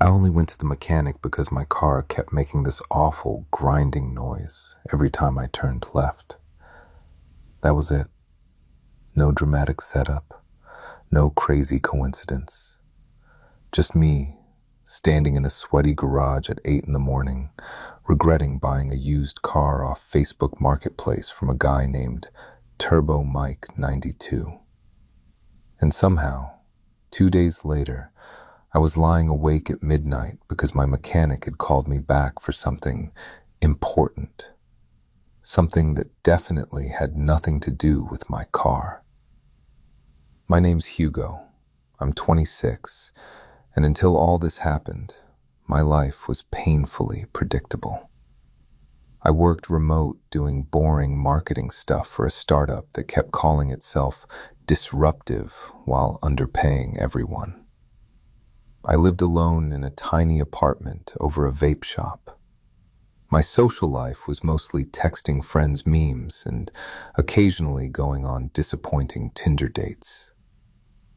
I only went to the mechanic because my car kept making this awful grinding noise every time I turned left. That was it. No dramatic setup, no crazy coincidence. Just me, standing in a sweaty garage at 8 in the morning, regretting buying a used car off Facebook Marketplace from a guy named Turbo Mike 92. And somehow, 2 days later, I was lying awake at midnight because my mechanic had called me back for something important. Something that definitely had nothing to do with my car. My name's Hugo. I'm 26, and until all this happened, my life was painfully predictable. I worked remote doing boring marketing stuff for a startup that kept calling itself disruptive while underpaying everyone. I lived alone in a tiny apartment over a vape shop. My social life was mostly texting friends memes and occasionally going on disappointing Tinder dates.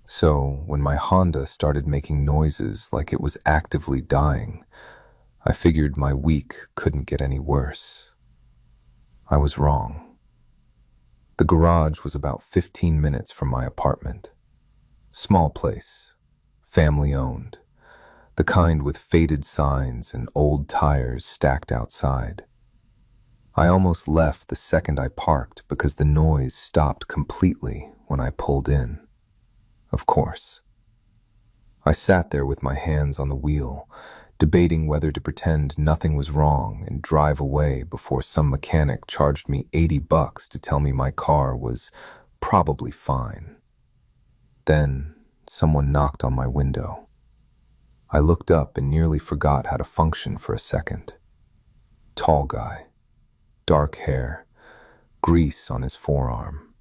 So when my Honda started making noises like it was actively dying, I figured my week couldn't get any worse. I was wrong. The garage was about 15 minutes from my apartment. Small place, family owned, the kind with faded signs and old tires stacked outside. I almost left the second I parked because the noise stopped completely when I pulled in. Of course. I sat there with my hands on the wheel, debating whether to pretend nothing was wrong and drive away before some mechanic charged me $80 to tell me my car was probably fine. Then someone knocked on my window. I looked up and nearly forgot how to function for a second. Tall guy, dark hair, grease on his forearm.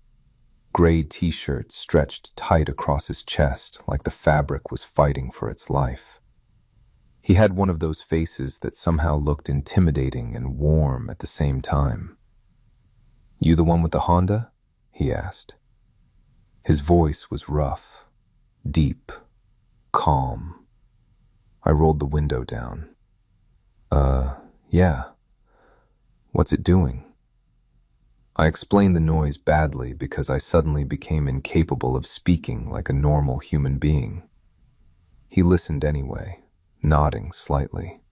Gray t-shirt stretched tight across his chest like the fabric was fighting for its life. He had one of those faces that somehow looked intimidating and warm at the same time. "You the one with the Honda?" he asked. His voice was rough, deep, calm. I rolled the window down. Yeah. What's it doing?" I explained the noise badly because I suddenly became incapable of speaking like a normal human being. He listened anyway, nodding slightly.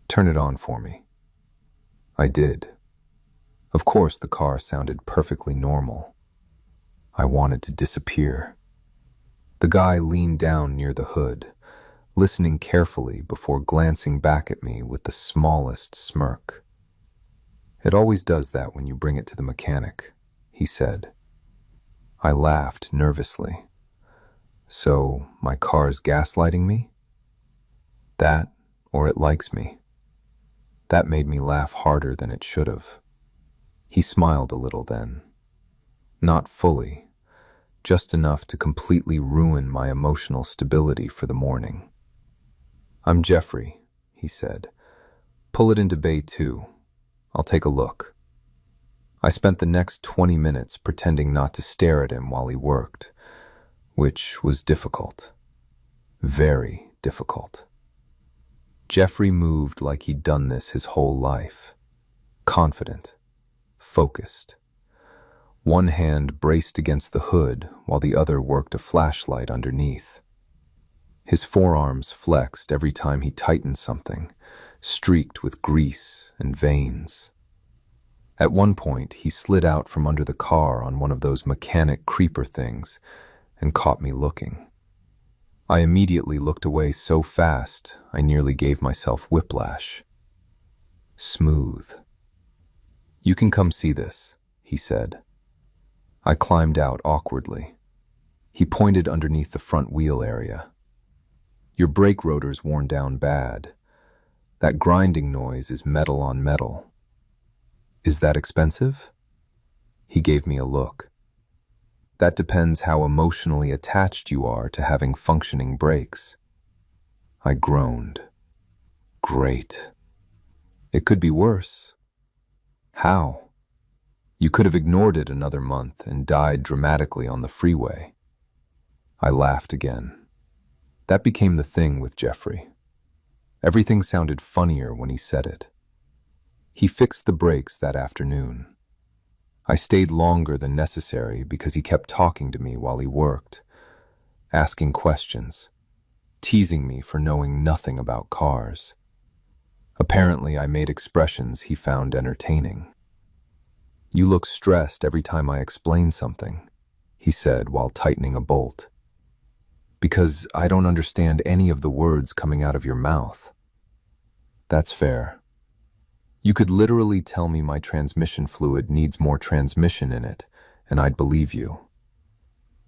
"Turn it on for me." I did. Of course, the car sounded perfectly normal. I wanted to disappear. The guy leaned down near the hood, listening carefully before glancing back at me with the smallest smirk. "It always does that when you bring it to the mechanic," he said. I laughed nervously. "So, my car's gaslighting me?" "That, or it likes me." That made me laugh harder than it should have. He smiled a little then. Not fully, just enough to completely ruin my emotional stability for the morning. "I'm Jeffrey," he said. "Pull it into Bay 2. I'll take a look." I spent the next 20 minutes pretending not to stare at him while he worked, which was difficult. Very difficult. Jeffrey moved like he'd done this his whole life. Confident, focused. One hand braced against the hood while the other worked a flashlight underneath. His forearms flexed every time he tightened something, streaked with grease and veins. At one point, he slid out from under the car on one of those mechanic creeper things and caught me looking. I immediately looked away so fast, I nearly gave myself whiplash. Smooth. "You can come see this," he said. I climbed out awkwardly. He pointed underneath the front wheel area. "Your brake rotor's worn down bad. That grinding noise is metal on metal." "Is that expensive?" He gave me a look. "That depends how emotionally attached you are to having functioning brakes." I groaned. Great. It could be worse. How? You could have ignored it another month and died dramatically on the freeway. I laughed again. That became the thing with Jeffrey. Everything sounded funnier when he said it. He fixed the brakes that afternoon. I stayed longer than necessary because he kept talking to me while he worked, asking questions, teasing me for knowing nothing about cars. Apparently, I made expressions he found entertaining. "You look stressed every time I explain something," he said while tightening a bolt. "Because I don't understand any of the words coming out of your mouth." "That's fair. You could literally tell me my transmission fluid needs more transmission in it, and I'd believe you."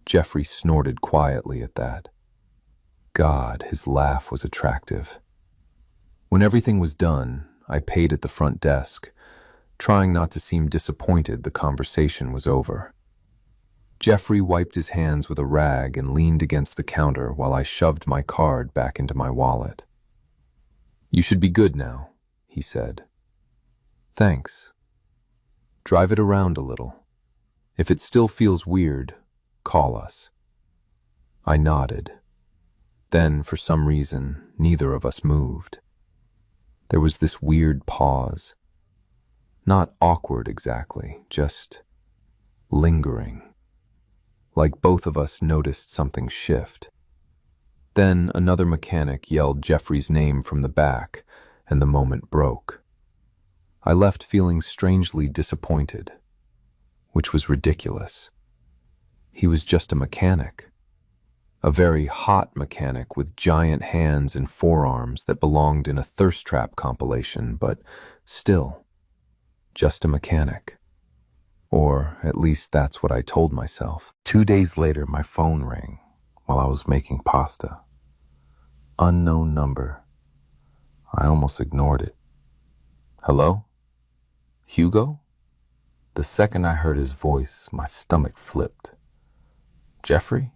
Jeffrey snorted quietly at that. God, his laugh was attractive. When everything was done, I paid at the front desk, trying not to seem disappointed the conversation was over. Jeffrey wiped his hands with a rag and leaned against the counter while I shoved my card back into my wallet. "You should be good now," he said. "Thanks. Drive it around a little. If it still feels weird, call us." I nodded. Then, for some reason, neither of us moved. There was this weird pause. Not awkward exactly, just lingering. Like both of us noticed something shift. Then another mechanic yelled Jeffrey's name from the back, and the moment broke. I left feeling strangely disappointed, which was ridiculous. He was just a mechanic. A very hot mechanic with giant hands and forearms that belonged in a thirst trap compilation, but still, just a mechanic. Or at least that's what I told myself. 2 days later, my phone rang while I was making pasta. Unknown number. I almost ignored it. "Hello? Hugo?" The second I heard his voice, my stomach flipped. "Jeffrey?"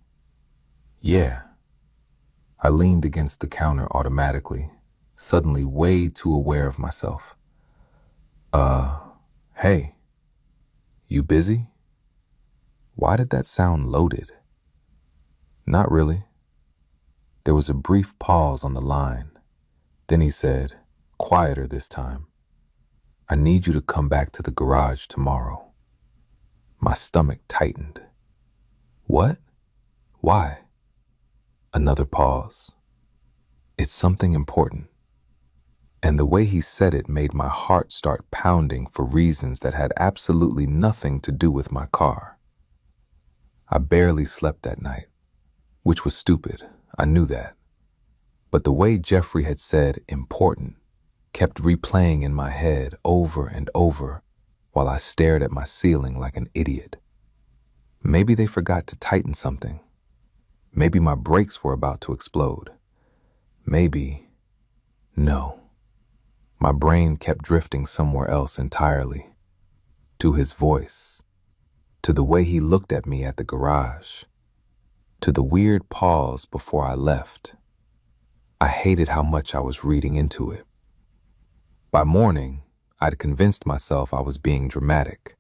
"Yeah." I leaned against the counter automatically, suddenly way too aware of myself. Hey, you busy?" Why did that sound loaded? "Not really." There was a brief pause on the line. Then he said, quieter this time, "I need you to come back to the garage tomorrow." My stomach tightened. "What? Why?" Another pause. "It's something important." And the way he said it made my heart start pounding for reasons that had absolutely nothing to do with my car. I barely slept that night, which was stupid, I knew that. But the way Jeffrey had said "important" kept replaying in my head over and over while I stared at my ceiling like an idiot. Maybe they forgot to tighten something. Maybe my brakes were about to explode. Maybe... No. My brain kept drifting somewhere else entirely. To his voice. To the way he looked at me at the garage. To the weird pause before I left. I hated how much I was reading into it. By morning, I'd convinced myself I was being dramatic.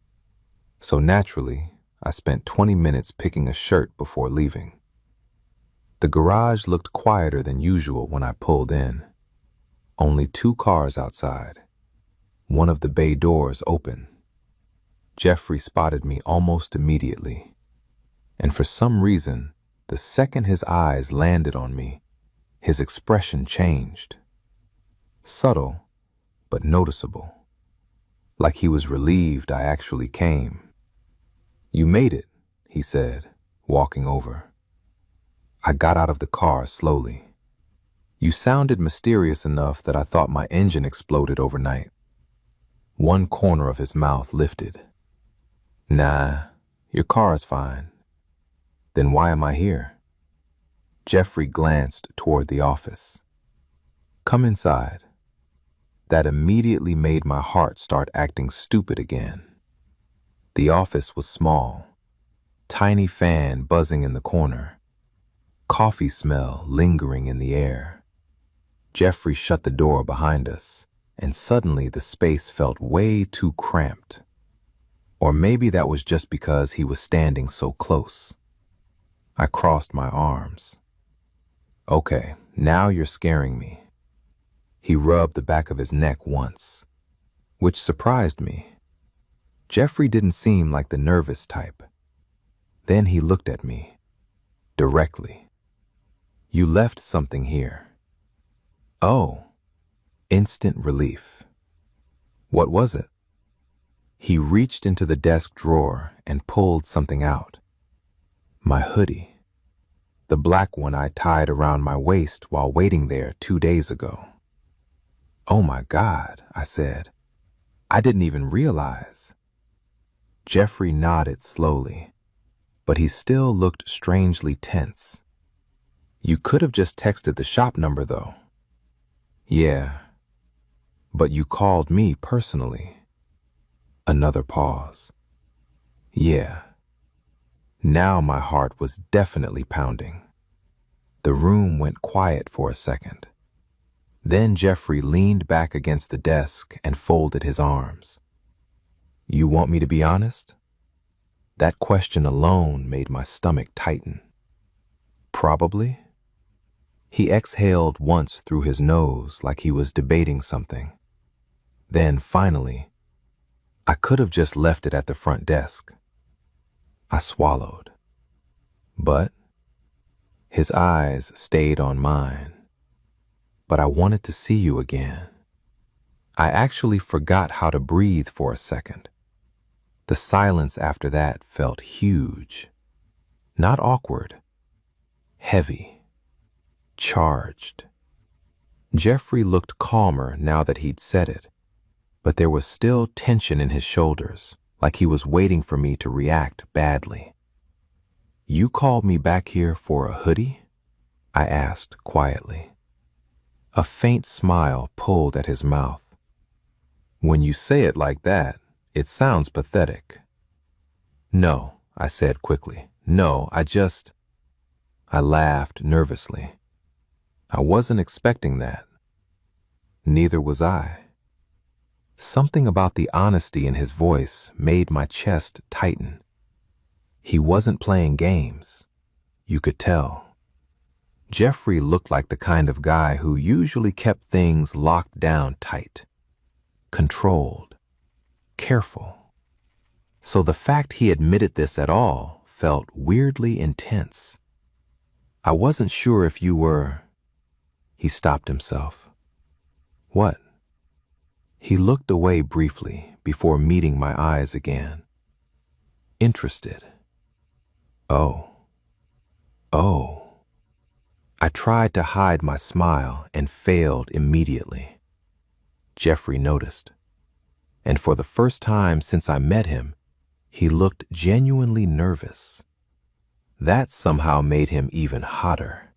So naturally, I spent 20 minutes picking a shirt before leaving. The garage looked quieter than usual when I pulled in. Only 2 cars outside. One of the bay doors open. Jeffrey spotted me almost immediately. And for some reason, the second his eyes landed on me, his expression changed. Subtle, but noticeable. Like he was relieved I actually came. "You made it," he said, walking over. I got out of the car slowly. "You sounded mysterious enough that I thought my engine exploded overnight." One corner of his mouth lifted. "Nah, your car is fine." "Then why am I here?" Jeffrey glanced toward the office. "Come inside." That immediately made my heart start acting stupid again. The office was small. Tiny fan buzzing in the corner. Coffee smell lingering in the air. Jeffrey shut the door behind us, and suddenly the space felt way too cramped. Or maybe that was just because he was standing so close. I crossed my arms. "Okay, now you're scaring me." He rubbed the back of his neck once, which surprised me. Jeffrey didn't seem like the nervous type. Then he looked at me, directly. "You left something here." "Oh." Instant relief. "What was it?" He reached into the desk drawer and pulled something out. My hoodie. The black one I tied around my waist while waiting there 2 days ago. "Oh my God," I said. "I didn't even realize." Jeffrey nodded slowly, but he still looked strangely tense. "You could have just texted the shop number, though." "Yeah, but you called me personally." Another pause. "Yeah." Now my heart was definitely pounding. The room went quiet for a second. Then Jeffrey leaned back against the desk and folded his arms. "You want me to be honest?" That question alone made my stomach tighten. "Probably." He exhaled once through his nose like he was debating something. Then finally, "I could have just left it at the front desk." I swallowed. "But?" His eyes stayed on mine. "But I wanted to see you again." I actually forgot how to breathe for a second. The silence after that felt huge. Not awkward. Heavy. Charged. Jeffrey looked calmer now that he'd said it, but there was still tension in his shoulders, like he was waiting for me to react badly. "You called me back here for a hoodie?" I asked quietly. A faint smile pulled at his mouth. "When you say it like that, it sounds pathetic." "No," I said quickly. "No, I laughed nervously. "I wasn't expecting that." Neither was I. Something about the honesty in his voice made my chest tighten. He wasn't playing games. You could tell. Jeffrey looked like the kind of guy who usually kept things locked down tight. Controlled. Careful. So the fact he admitted this at all felt weirdly intense. "I wasn't sure if you were..." He stopped himself. "What?" He looked away briefly before meeting my eyes again. "Interested." "Oh. Oh." I tried to hide my smile and failed immediately. Jeffrey noticed. And for the first time since I met him, he looked genuinely nervous. That somehow made him even hotter.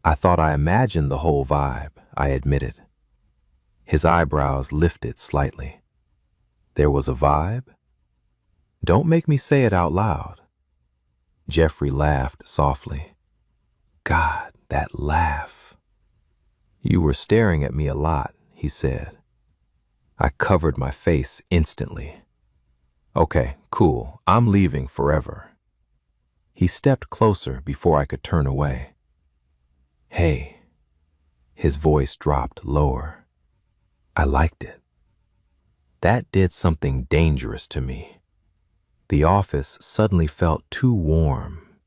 "I thought I imagined the whole vibe," I admitted. His eyebrows lifted slightly. "There was a vibe?" "Don't make me say it out loud." Jeffrey laughed softly. God, that laugh. "You were staring at me a lot," he said. I covered my face instantly. "Okay, cool. I'm leaving forever." He stepped closer before I could turn away. "Hey." His voice dropped lower. I liked it. That did something dangerous to me. The office suddenly felt too warm,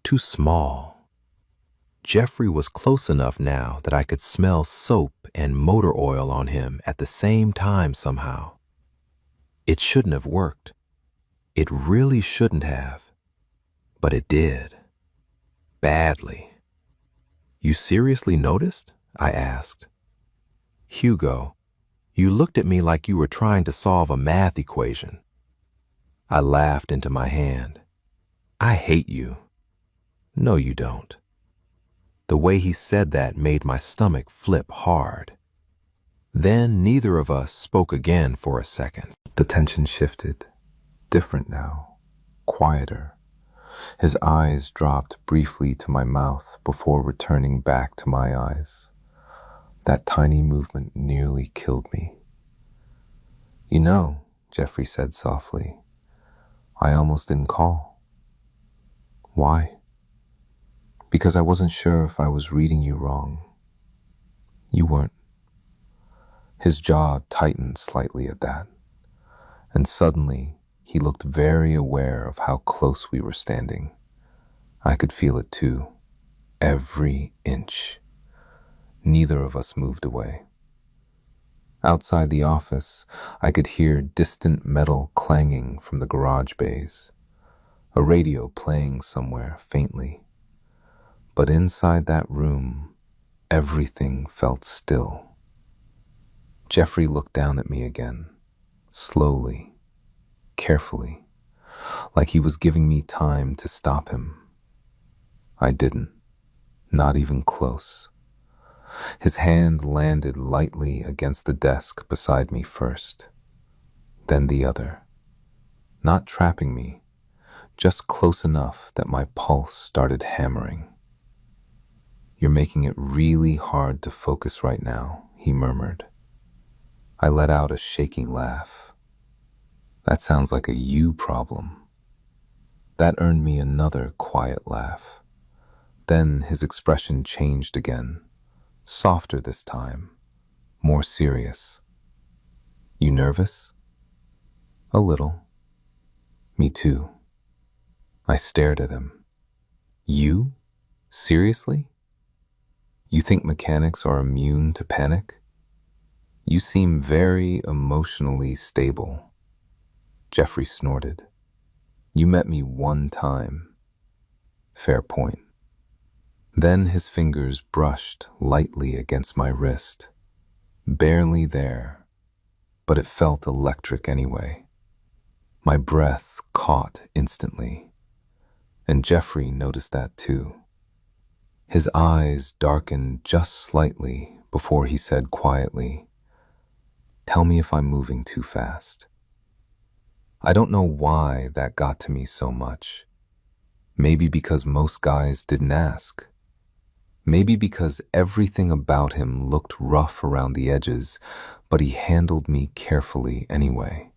too small. Jeffrey was close enough now that I could smell soap and motor oil on him at the same time somehow. It shouldn't have worked. It really shouldn't have. But it did. Badly. "You seriously noticed?" I asked. "Hugo, you looked at me like you were trying to solve a math equation." I laughed into my hand. "I hate you." "No, you don't." The way he said that made my stomach flip hard. Then neither of us spoke again for a second. The tension shifted. Different now. Quieter. His eyes dropped briefly to my mouth before returning back to my eyes. That tiny movement nearly killed me. "You know," Jeffrey said softly, "I almost didn't call." "Why?" "Because I wasn't sure if I was reading you wrong. You You weren't. His jaw tightened slightly at that, and suddenly he looked very aware of how close we were standing. I could feel it too, every inch. Neither of us moved away. Outside the office, I could hear distant metal clanging from the garage bays, a radio playing somewhere faintly. But inside that room, everything felt still. Jeffrey looked down at me again, slowly, carefully, like he was giving me time to stop him. I didn't, not even close. His hand landed lightly against the desk beside me first, then the other, not trapping me, just close enough that my pulse started hammering. "You're making it really hard to focus right now," he murmured. I let out a shaky laugh. "That sounds like a you problem." That earned me another quiet laugh. Then his expression changed again, softer this time, more serious. "You nervous?" "A little." "Me too." I stared at him. "You? Seriously? You think mechanics are immune to panic? You seem very emotionally stable." Jeffrey snorted. "You met me one time." "Fair point." Then his fingers brushed lightly against my wrist. Barely there, but it felt electric anyway. My breath caught instantly, and Jeffrey noticed that too. His eyes darkened just slightly before he said quietly, "Tell me if I'm moving too fast." I don't know why that got to me so much. Maybe because most guys didn't ask. Maybe because everything about him looked rough around the edges, but he handled me carefully anyway.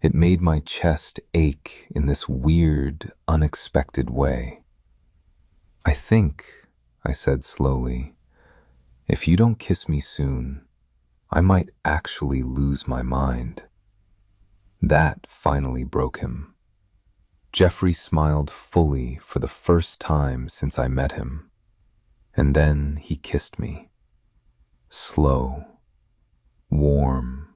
It made my chest ache in this weird, unexpected way. "I think," I said slowly, "if you don't kiss me soon, I might actually lose my mind." That finally broke him. Jeffrey smiled fully for the first time since I met him. And then he kissed me. Slow, warm,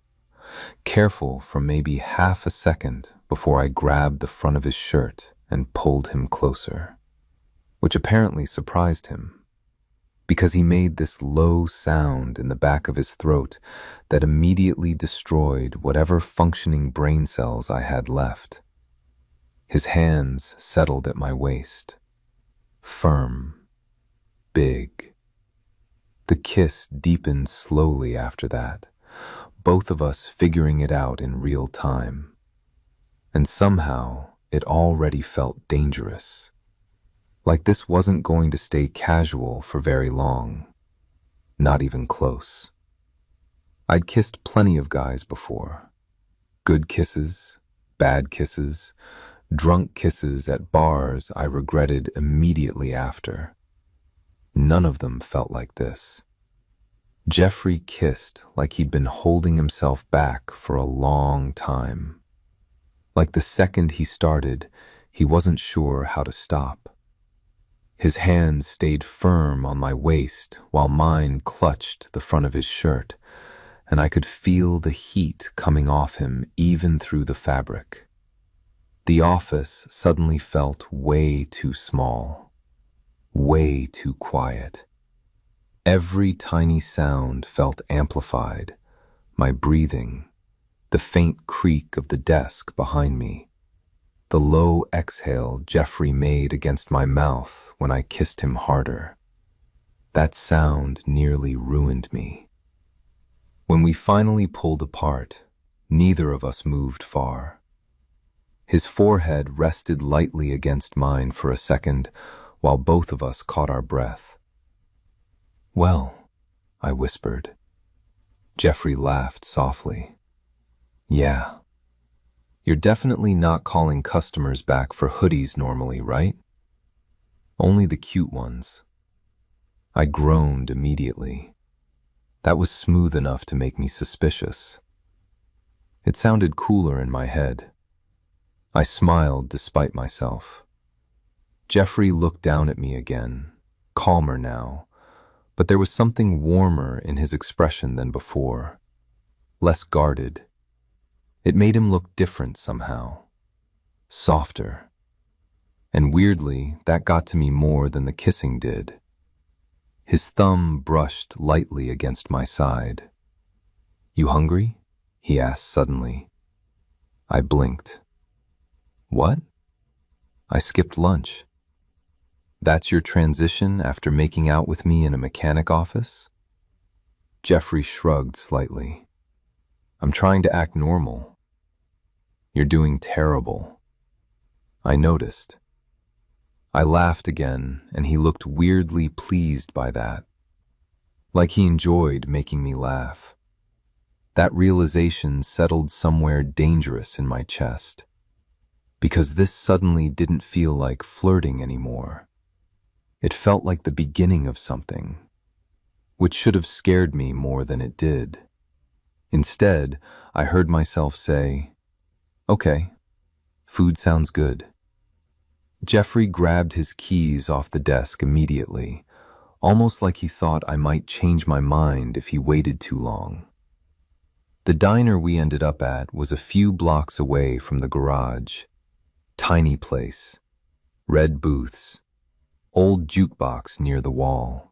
careful for maybe half a second before I grabbed the front of his shirt and pulled him closer, which apparently surprised him, because he made this low sound in the back of his throat that immediately destroyed whatever functioning brain cells I had left. His hands settled at my waist, firm, big. The kiss deepened slowly after that, both of us figuring it out in real time. And somehow it already felt dangerous. Like this wasn't going to stay casual for very long. Not even close. I'd kissed plenty of guys before. Good kisses, bad kisses, drunk kisses at bars I regretted immediately after. None of them felt like this. Jeffrey kissed like he'd been holding himself back for a long time. Like the second he started, he wasn't sure how to stop. His hands stayed firm on my waist while mine clutched the front of his shirt, and I could feel the heat coming off him even through the fabric. The office suddenly felt way too small, way too quiet. Every tiny sound felt amplified, my breathing, the faint creak of the desk behind me, the low exhale Jeffrey made against my mouth when I kissed him harder. That sound nearly ruined me. When we finally pulled apart, neither of us moved far. His forehead rested lightly against mine for a second while both of us caught our breath. "Well," I whispered. Jeffrey laughed softly. "Yeah. You're definitely not calling customers back for hoodies normally, right?" "Only the cute ones." I groaned immediately. That was smooth enough to make me suspicious. It sounded cooler in my head. I smiled despite myself. Jeffrey looked down at me again, calmer now, but there was something warmer in his expression than before, less guarded. It made him look different somehow, softer. And weirdly, that got to me more than the kissing did. His thumb brushed lightly against my side. "You hungry?" he asked suddenly. I blinked. "What?" "I skipped lunch." "That's your transition after making out with me in a mechanic office?" Jeffrey shrugged slightly. "I'm trying to act normal." "You're doing terrible." I noticed. I laughed again, and he looked weirdly pleased by that. Like he enjoyed making me laugh. That realization settled somewhere dangerous in my chest. Because this suddenly didn't feel like flirting anymore. It felt like the beginning of something, which should have scared me more than it did. Instead, I heard myself say, "Okay, food sounds good." Jeffrey grabbed his keys off the desk immediately, almost like he thought I might change my mind if he waited too long. The diner we ended up at was a few blocks away from the garage. Tiny place, red booths, old jukebox near the wall.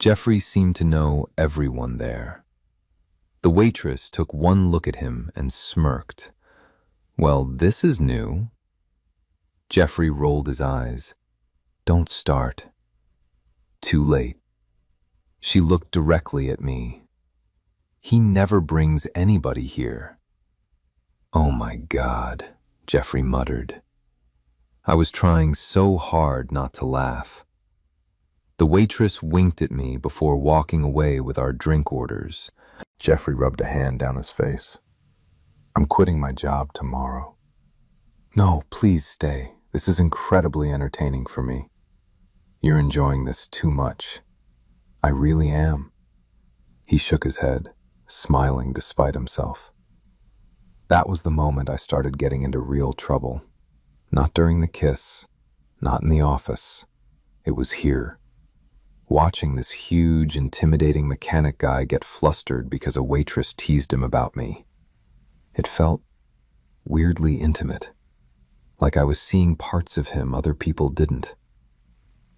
Jeffrey seemed to know everyone there. The waitress took one look at him and smirked. "Well, this is new." Jeffrey rolled his eyes. "Don't start." Too late. She looked directly at me. "He never brings anybody here." "Oh my God," Jeffrey muttered. I was trying so hard not to laugh. The waitress winked at me before walking away with our drink orders. Jeffrey rubbed a hand down his face. "I'm quitting my job tomorrow." "No, please stay. This is incredibly entertaining for me." "You're enjoying this too much." "I really am." He shook his head, smiling despite himself. That was the moment I started getting into real trouble. Not during the kiss, not in the office. It was here. Watching this huge, intimidating mechanic guy get flustered because a waitress teased him about me. It felt weirdly intimate, like I was seeing parts of him other people didn't.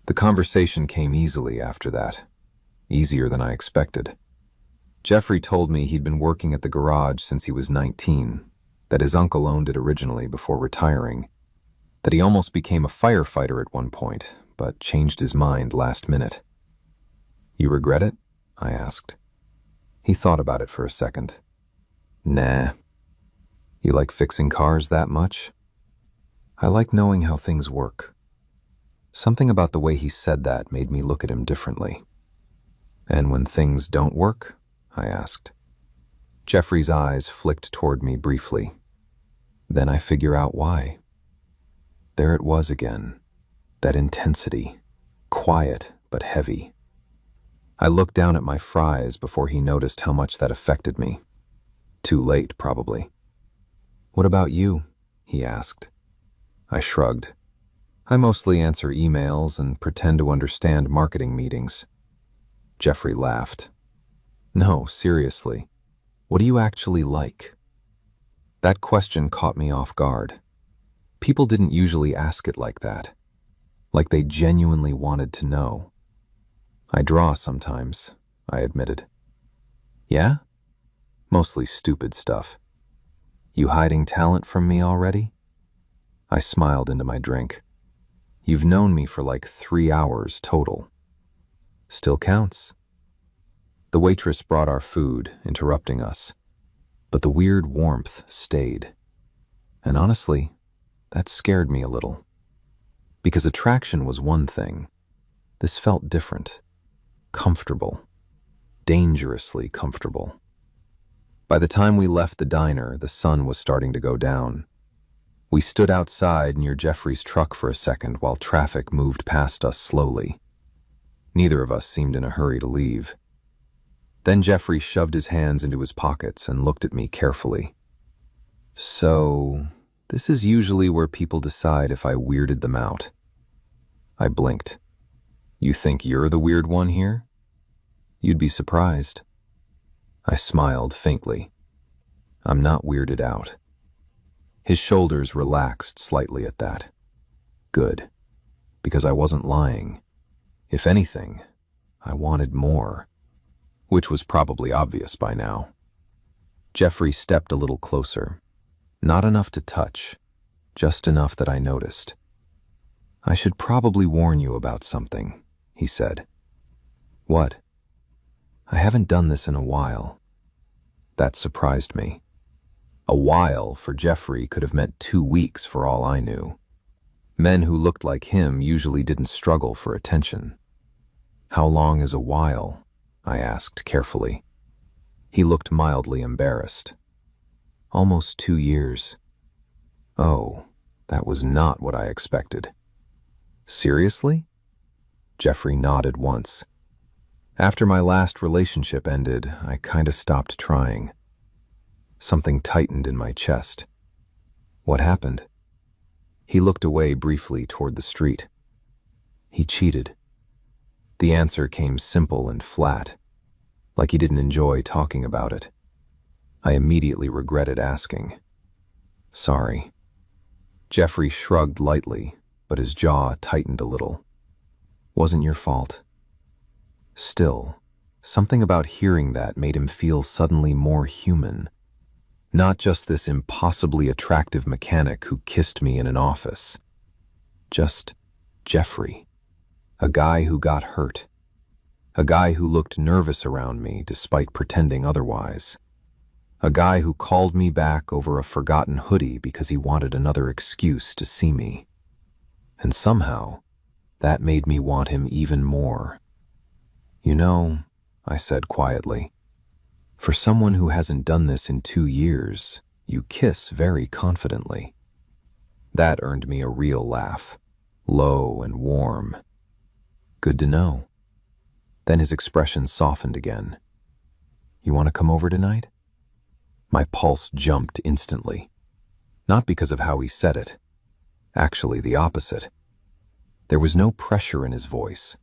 The conversation came easily after that, easier than I expected. Jeffrey told me he'd been working at the garage since he was 19, that his uncle owned it originally before retiring, that he almost became a firefighter at one point, but changed his mind last minute. "You regret it?" I asked. He thought about it for a second. "Nah." "You like fixing cars that much?" "I like knowing how things work." Something about the way he said that made me look at him differently. "And when things don't work?" I asked. Jeffrey's eyes flicked toward me briefly. Then I figure out why. There it was again, that intensity, quiet but heavy. I looked down at my fries before he noticed how much that affected me. Too late, probably. "What about you?" he asked. I shrugged. "I mostly answer emails and pretend to understand marketing meetings." Jeffrey laughed. "No, seriously. What do you actually like?" That question caught me off guard. People didn't usually ask it like that, like they genuinely wanted to know. "I draw sometimes," I admitted. "Yeah?" "Mostly stupid stuff." "You hiding talent from me already?" I smiled into my drink. "You've known me for like 3 hours total." "Still counts." The waitress brought our food, interrupting us, but the weird warmth stayed. And honestly, that scared me a little. Because attraction was one thing. This felt different. Comfortable. Dangerously comfortable. By the time we left the diner, the sun was starting to go down. We stood outside near Jeffrey's truck for a second while traffic moved past us slowly. Neither of us seemed in a hurry to leave. Then Jeffrey shoved his hands into his pockets and looked at me carefully. So, this is usually where people decide if I weirded them out. I blinked. You think you're the weird one here? You'd be surprised. I smiled faintly. I'm not weirded out. His shoulders relaxed slightly at that. Good, because I wasn't lying. If anything, I wanted more, which was probably obvious by now. Jeffrey stepped a little closer. Not enough to touch, just enough that I noticed. I should probably warn you about something, he said. What? I haven't done this in a while. That surprised me. A while for Jeffrey could have meant 2 weeks for all I knew. Men who looked like him usually didn't struggle for attention. How long is a while? I asked carefully. He looked mildly embarrassed. Almost 2 years. Oh, that was not what I expected. Seriously? Jeffrey nodded once. After my last relationship ended, I kinda stopped trying. Something tightened in my chest. What happened? He looked away briefly toward the street. He cheated. The answer came simple and flat, like he didn't enjoy talking about it. I immediately regretted asking. Sorry. Jeffrey shrugged lightly, but his jaw tightened a little. Wasn't your fault. Still, something about hearing that made him feel suddenly more human. Not just this impossibly attractive mechanic who kissed me in an office. Just Jeffrey. A guy who got hurt. A guy who looked nervous around me despite pretending otherwise. A guy who called me back over a forgotten hoodie because he wanted another excuse to see me. And somehow, that made me want him even more. You know, I said quietly, for someone who hasn't done this in 2 years, you kiss very confidently. That earned me a real laugh, low and warm. Good to know. Then his expression softened again. You want to come over tonight? My pulse jumped instantly. Not because of how he said it. Actually, the opposite. There was no pressure in his voice,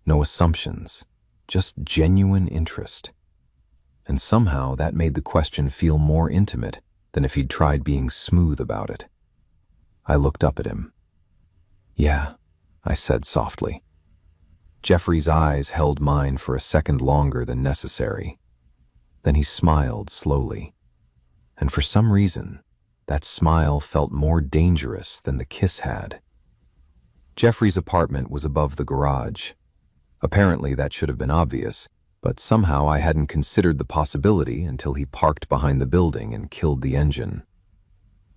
no assumptions, just genuine interest. And somehow that made the question feel more intimate than if he'd tried being smooth about it. I looked up at him. Yeah, I said softly. Jeffrey's eyes held mine for a second longer than necessary. Then he smiled slowly. And for some reason, that smile felt more dangerous than the kiss had. Jeffrey's apartment was above the garage. Apparently that should have been obvious, but somehow I hadn't considered the possibility until he parked behind the building and killed the engine.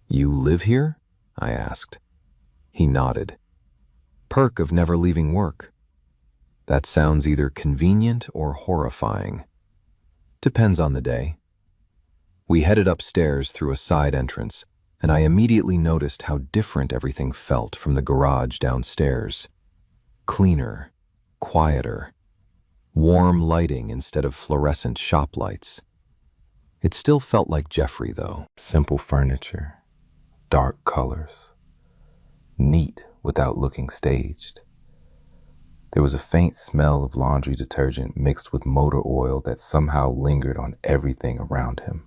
You live here? I asked. He nodded. Perk of never leaving work. That sounds either convenient or horrifying. Depends on the day. We headed upstairs through a side entrance, and I immediately noticed how different everything felt from the garage downstairs. Cleaner, quieter, warm lighting instead of fluorescent shop lights. It still felt like Jeffrey, though. Simple furniture, dark colors, neat without looking staged. There was a faint smell of laundry detergent mixed with motor oil that somehow lingered on everything around him.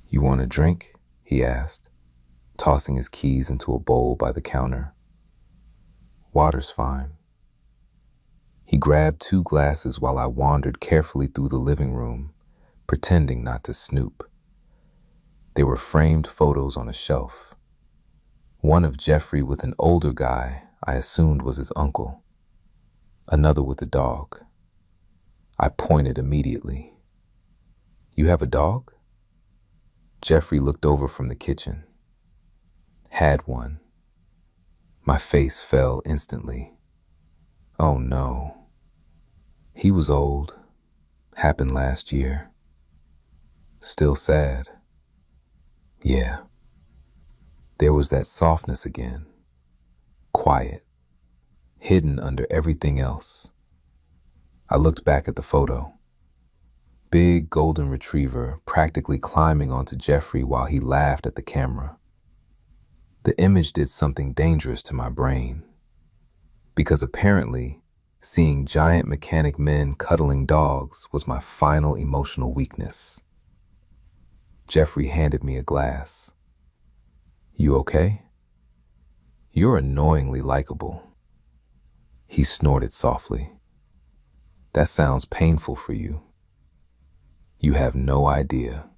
You want a drink? He asked, tossing his keys into a bowl by the counter. Water's fine. He grabbed 2 glasses while I wandered carefully through the living room, pretending not to snoop. There were framed photos on a shelf. One of Jeffrey with an older guy I assumed was his uncle. Another with a dog. I pointed immediately. You have a dog? Jeffrey looked over from the kitchen. Had one. My face fell instantly. Oh no. He was old. Happened last year. Still sad. Yeah. There was that softness again. Quiet. Hidden under everything else. I looked back at the photo. big golden retriever practically climbing onto Jeffrey while he laughed at the camera. The image did something dangerous to my brain, because apparently, seeing giant mechanic men cuddling dogs was my final emotional weakness. Jeffrey handed me a glass. "You okay?" "You're annoyingly likable." He snorted softly. "That sounds painful for you." "You have no idea."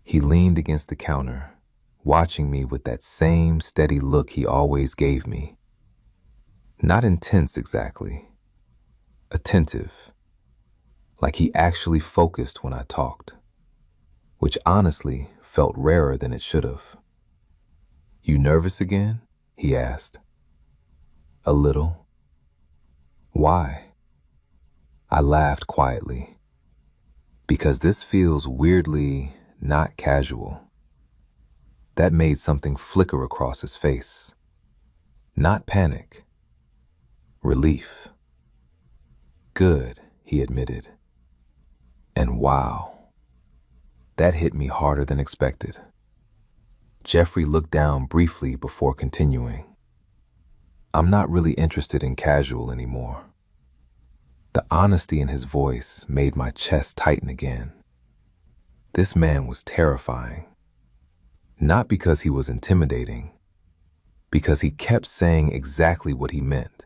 He leaned against the counter, watching me with that same steady look he always gave me. Not intense exactly, attentive, like he actually focused when I talked, which honestly felt rarer than it should have. "You nervous again?" he asked. "A little." "Why?" I laughed quietly. "Because this feels weirdly not casual." That made something flicker across his face. Not panic, relief. "Good," he admitted. And wow, that hit me harder than expected. Jeffrey looked down briefly before continuing. "I'm not really interested in casual anymore." The honesty in his voice made my chest tighten again. This man was terrifying. Not because he was intimidating, because he kept saying exactly what he meant.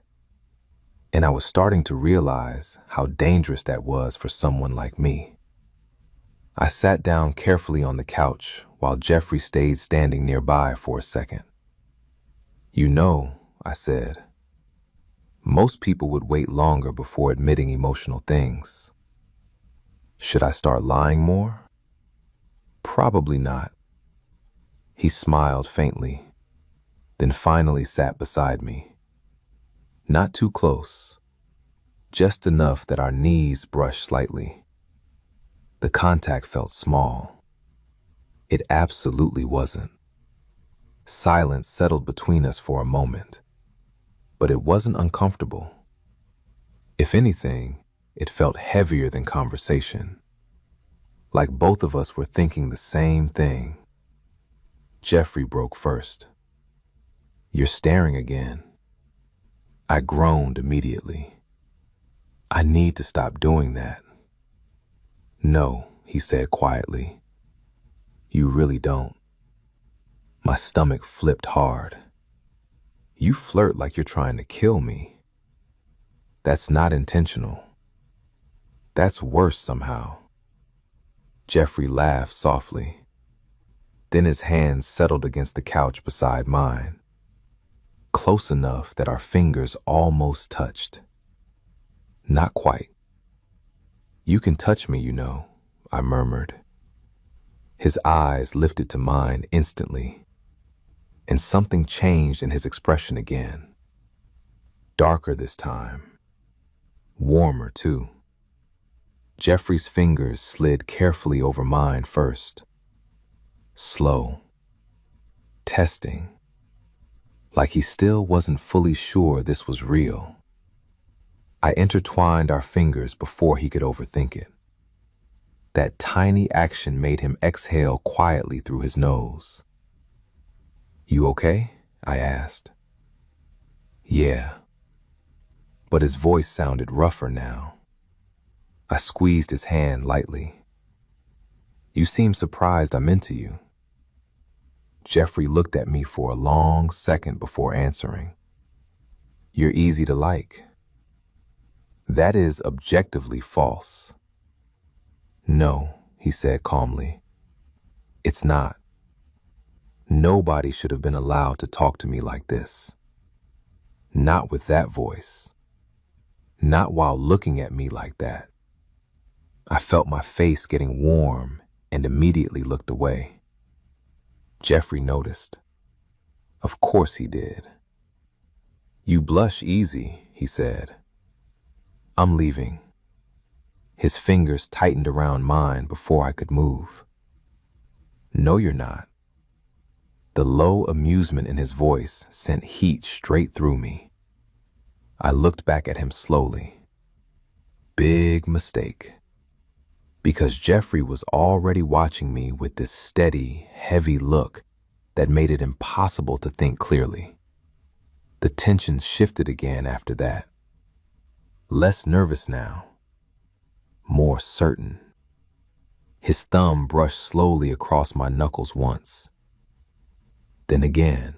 And I was starting to realize how dangerous that was for someone like me. I sat down carefully on the couch while Jeffrey stayed standing nearby for a second. "You know," I said, "most people would wait longer before admitting emotional things. Should I start lying more?" "Probably not." He smiled faintly, then finally sat beside me. Not too close, just enough that our knees brushed slightly. The contact felt small. It absolutely wasn't. Silence settled between us for a moment, but it wasn't uncomfortable. If anything, it felt heavier than conversation, like both of us were thinking the same thing. Jeffrey broke first. "You're staring again." I groaned immediately. "I need to stop doing that." "No," he said quietly. "You really don't." My stomach flipped hard. "You flirt like you're trying to kill me." "That's not intentional." "That's worse somehow." Jeffrey laughed softly. Then his hands settled against the couch beside mine, close enough that our fingers almost touched. "Not quite." "You can touch me, you know," I murmured. His eyes lifted to mine instantly, and something changed in his expression again. Darker this time. Warmer, too. Jeffrey's fingers slid carefully over mine first. Slow. Testing. Like he still wasn't fully sure this was real. I intertwined our fingers before he could overthink it. That tiny action made him exhale quietly through his nose. "You okay?" I asked. "Yeah." But his voice sounded rougher now. I squeezed his hand lightly. "You seem surprised I'm into you." Jeffrey looked at me for a long second before answering. "You're easy to like." "That is objectively false." "No," he said calmly. "It's not. Nobody should have been allowed to talk to me like this. Not with that voice. Not while looking at me like that." I felt my face getting warm and immediately looked away. Jeffrey noticed. Of course he did. "You blush easy," he said. "I'm leaving." His fingers tightened around mine before I could move. "No, you're not." The low amusement in his voice sent heat straight through me. I looked back at him slowly. Big mistake. because Jeffrey was already watching me with this steady, heavy look that made it impossible to think clearly. The tension shifted again after that. Less nervous now, more certain. His thumb brushed slowly across my knuckles once, then again,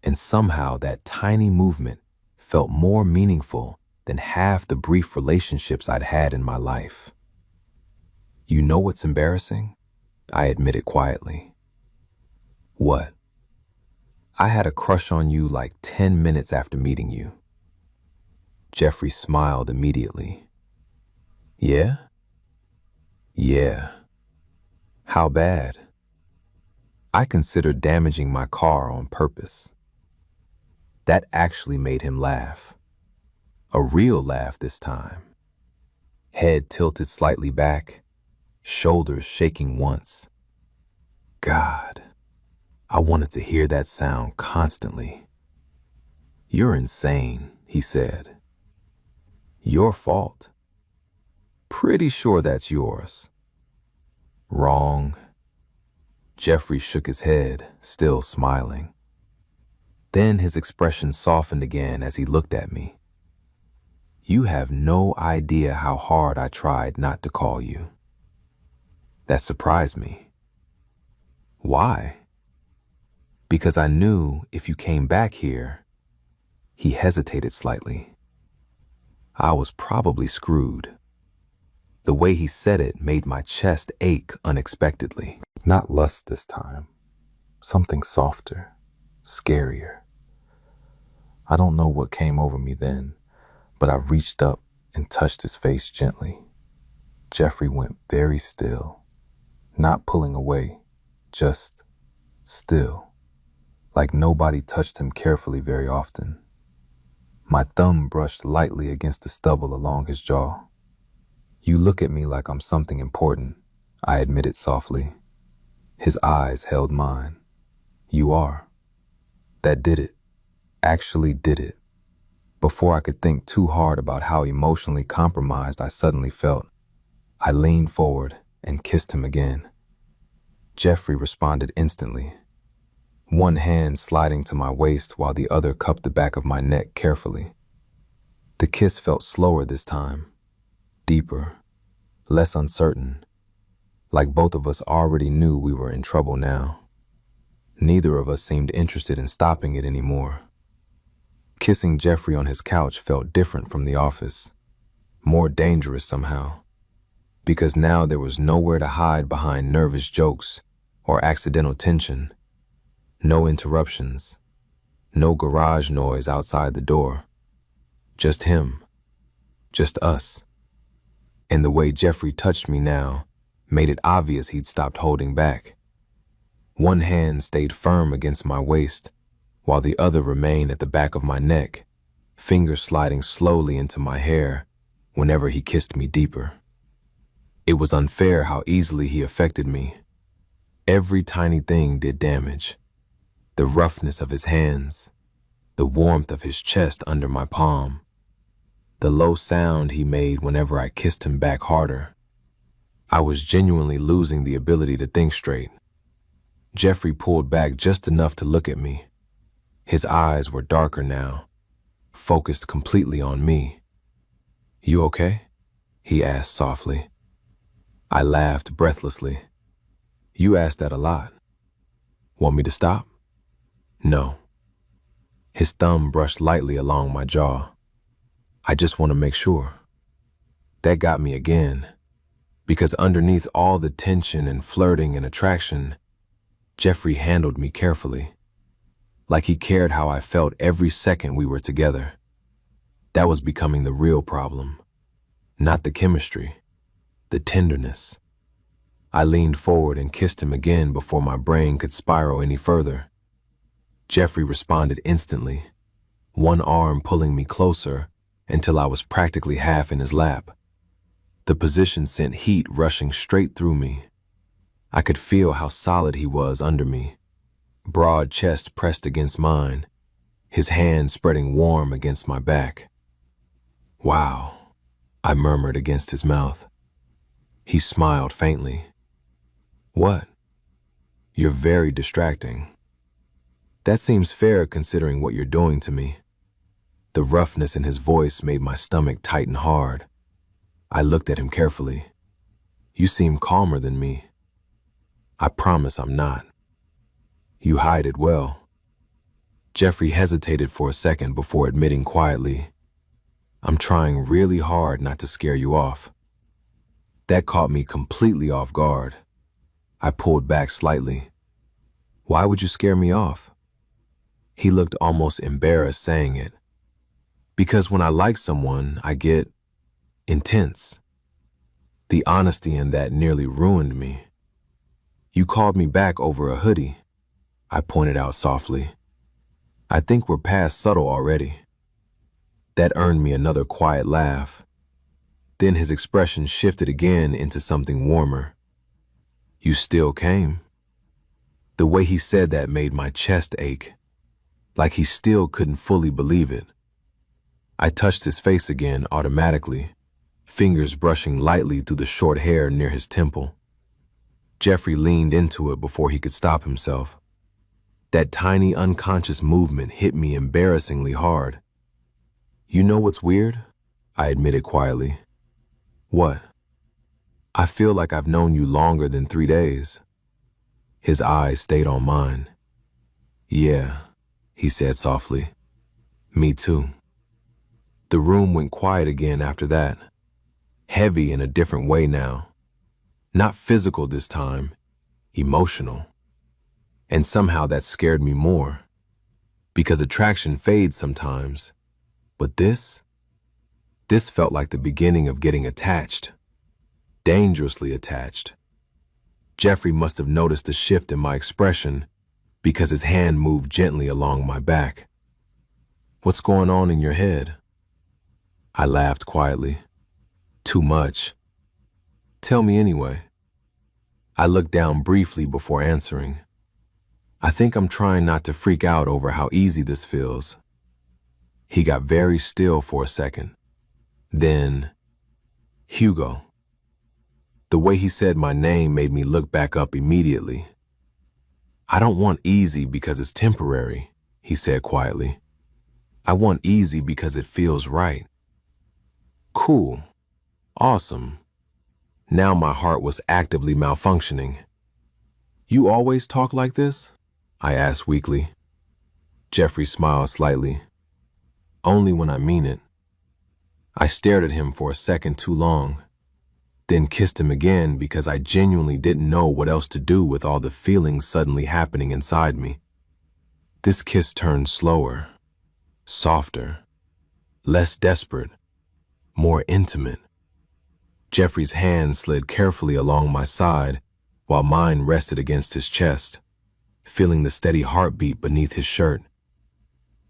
and somehow that tiny movement felt more meaningful than half the brief relationships I'd had in my life. You know what's embarrassing? I admitted quietly. What? I had a crush on you like 10 minutes after meeting you. Jeffrey smiled immediately. Yeah? Yeah. How bad? I considered damaging my car on purpose. That actually made him laugh. A real laugh this time. Head tilted slightly back, shoulders shaking once. God, I wanted to hear that sound constantly. You're insane, he said. Your fault. Pretty sure that's yours. Wrong. Jeffrey shook his head, still smiling. Then his expression softened again as he looked at me. You have no idea how hard I tried not to call you. That surprised me. Why? Because I knew if you came back here, he hesitated slightly. I was probably screwed. The way he said it made my chest ache unexpectedly. Not lust this time. Something softer, scarier. I don't know what came over me then, but I reached up and touched his face gently. Jeffrey went very still, not pulling away, just still, like nobody touched him carefully very often. My thumb brushed lightly against the stubble along his jaw. You look at me like I'm something important, I admitted softly. His eyes held mine. You are. That did it. Actually did it. Before I could think too hard about how emotionally compromised I suddenly felt, I leaned forward and kissed him again. Jeffrey responded instantly, one hand sliding to my waist while the other cupped the back of my neck carefully. The kiss felt slower this time, deeper, less uncertain, like both of us already knew we were in trouble now. Neither of us seemed interested in stopping it anymore. Kissing Jeffrey on his couch felt different from the office, more dangerous somehow, because now there was nowhere to hide behind nervous jokes or accidental tension. No interruptions, no garage noise outside the door. Just him, just us. And the way Jeffrey touched me now made it obvious he'd stopped holding back. One hand stayed firm against my waist, while the other remained at the back of my neck, fingers sliding slowly into my hair whenever he kissed me deeper. It was unfair how easily he affected me. Every tiny thing did damage. The roughness of his hands, the warmth of his chest under my palm, the low sound he made whenever I kissed him back harder. I was genuinely losing the ability to think straight. Jeffrey pulled back just enough to look at me. His eyes were darker now, focused completely on me. You okay? He asked softly. I laughed breathlessly. You ask that a lot. Want me to stop? No. His thumb brushed lightly along my jaw. I just want to make sure. That got me again, because underneath all the tension and flirting and attraction, Jeffrey handled me carefully, like he cared how I felt every second we were together. That was becoming the real problem, not the chemistry, the tenderness. I leaned forward and kissed him again before my brain could spiral any further. Jeffrey responded instantly, one arm pulling me closer until I was practically half in his lap. The position sent heat rushing straight through me. I could feel how solid he was under me, broad chest pressed against mine, his hand spreading warm against my back. Wow, I murmured against his mouth. He smiled faintly. What? You're very distracting. That seems fair considering what you're doing to me. The roughness in his voice made my stomach tighten hard. I looked at him carefully. You seem calmer than me. I promise I'm not. You hide it well. Jeffrey hesitated for a second before admitting quietly, I'm trying really hard not to scare you off. That caught me completely off guard. I pulled back slightly. Why would you scare me off? He looked almost embarrassed saying it. Because when I like someone, I get intense. The honesty in that nearly ruined me. You called me back over a hoodie, I pointed out softly. I think we're past subtle already. That earned me another quiet laugh. Then his expression shifted again into something warmer. You still came? The way he said that made my chest ache, like he still couldn't fully believe it. I touched his face again automatically, fingers brushing lightly through the short hair near his temple. Jeffrey leaned into it before he could stop himself. That tiny unconscious movement hit me embarrassingly hard. You know what's weird? I admitted quietly. What? I feel like I've known you longer than 3 days. His eyes stayed on mine. Yeah, he said softly. Me too. The room went quiet again after that, heavy in a different way now. Not physical this time, emotional. And somehow that scared me more, because attraction fades sometimes. But this felt like the beginning of getting attached, dangerously attached. Jeffrey must have noticed the shift in my expression because his hand moved gently along my back. What's going on in your head? I laughed quietly. Too much. Tell me anyway. I looked down briefly before answering. I think I'm trying not to freak out over how easy this feels. He got very still for a second. Then, Hugo. The way he said my name made me look back up immediately. I don't want easy because it's temporary, he said quietly. I want easy because it feels right. Cool. Awesome. Now my heart was actively malfunctioning. You always talk like this? I asked weakly. Jeffrey smiled slightly. Only when I mean it. I stared at him for a second too long, then kissed him again because I genuinely didn't know what else to do with all the feelings suddenly happening inside me. This kiss turned slower, softer, less desperate, more intimate. Jeffrey's hand slid carefully along my side while mine rested against his chest, feeling the steady heartbeat beneath his shirt.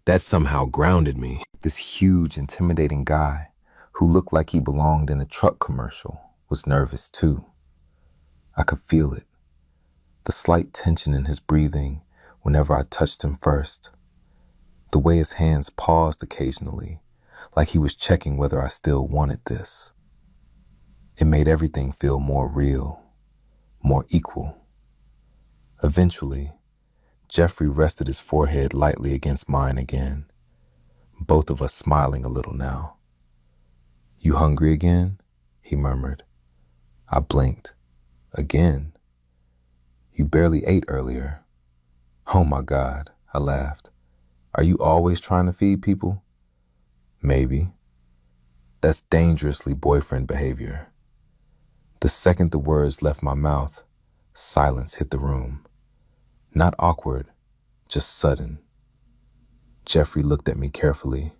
That somehow grounded me. This huge, intimidating guy who looked like he belonged in a truck commercial was nervous too. I could feel it, the slight tension in his breathing whenever I touched him first, the way his hands paused occasionally, like he was checking whether I still wanted this. It made everything feel more real, more equal. Eventually, Jeffrey rested his forehead lightly against mine again, both of us smiling a little now. You hungry again? He murmured. I blinked. Again? You barely ate earlier. Oh my God, I laughed. Are you always trying to feed people? Maybe. That's dangerously boyfriend behavior. The second the words left my mouth, silence hit the room. Not awkward, just sudden. Jeffrey looked at me carefully.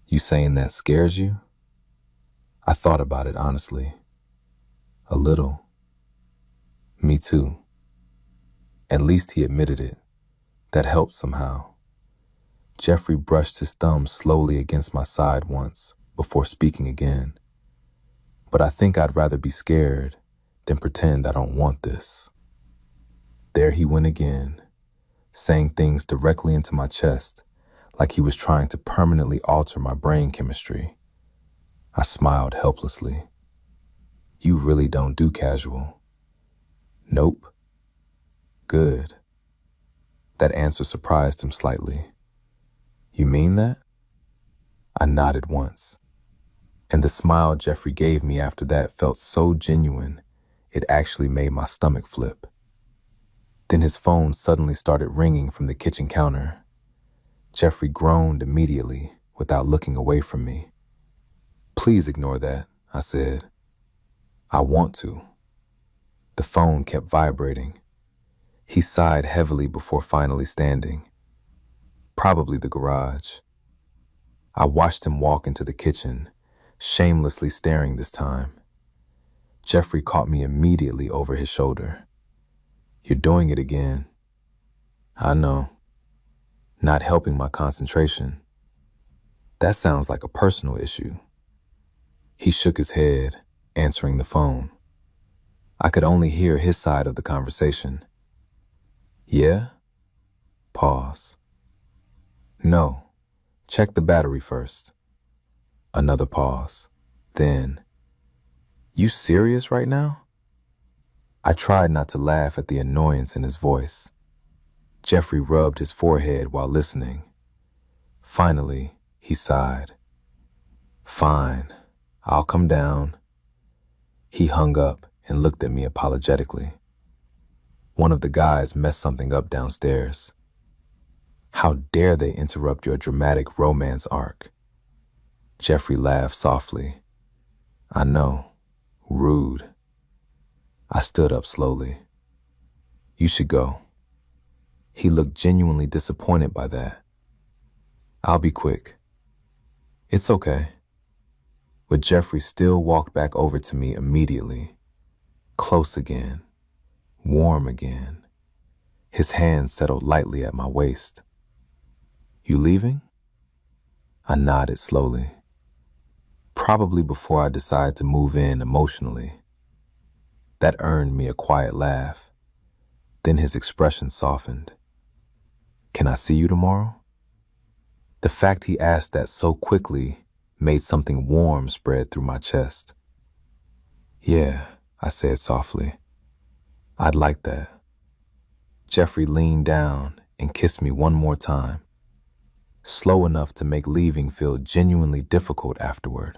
You saying that scares you? I thought about it honestly. A little. Me too. At least he admitted it. That helped somehow. Jeffrey brushed his thumb slowly against my side once before speaking again. But I think I'd rather be scared than pretend I don't want this. There he went again, saying things directly into my chest, like he was trying to permanently alter my brain chemistry. I smiled helplessly. You really don't do casual. Nope. Good. That answer surprised him slightly. You mean that? I nodded once, and the smile Jeffrey gave me after that felt so genuine, it actually made my stomach flip. Then his phone suddenly started ringing from the kitchen counter. Jeffrey groaned immediately without looking away from me. Please ignore that, I said. I want to. The phone kept vibrating. He sighed heavily before finally standing. Probably the garage. I watched him walk into the kitchen, shamelessly staring this time. Jeffrey caught me immediately over his shoulder. You're doing it again. I know. Not helping my concentration. That sounds like a personal issue. He shook his head, answering the phone. I could only hear his side of the conversation. Yeah? Pause. No. Check the battery first. Another pause. Then, you serious right now? I tried not to laugh at the annoyance in his voice. Jeffrey rubbed his forehead while listening. Finally, he sighed. Fine, I'll come down. He hung up and looked at me apologetically. One of the guys messed something up downstairs. How dare they interrupt your dramatic romance arc? Jeffrey laughed softly. I know. Rude. I stood up slowly. You should go. He looked genuinely disappointed by that. I'll be quick. It's okay. But Jeffrey still walked back over to me immediately. Close again. Warm again. His hand settled lightly at my waist. You leaving? I nodded slowly. Probably before I decide to move in emotionally. That earned me a quiet laugh. Then his expression softened. Can I see you tomorrow? The fact he asked that so quickly made something warm spread through my chest. Yeah, I said softly. I'd like that. Jeffrey leaned down and kissed me one more time, slow enough to make leaving feel genuinely difficult afterward.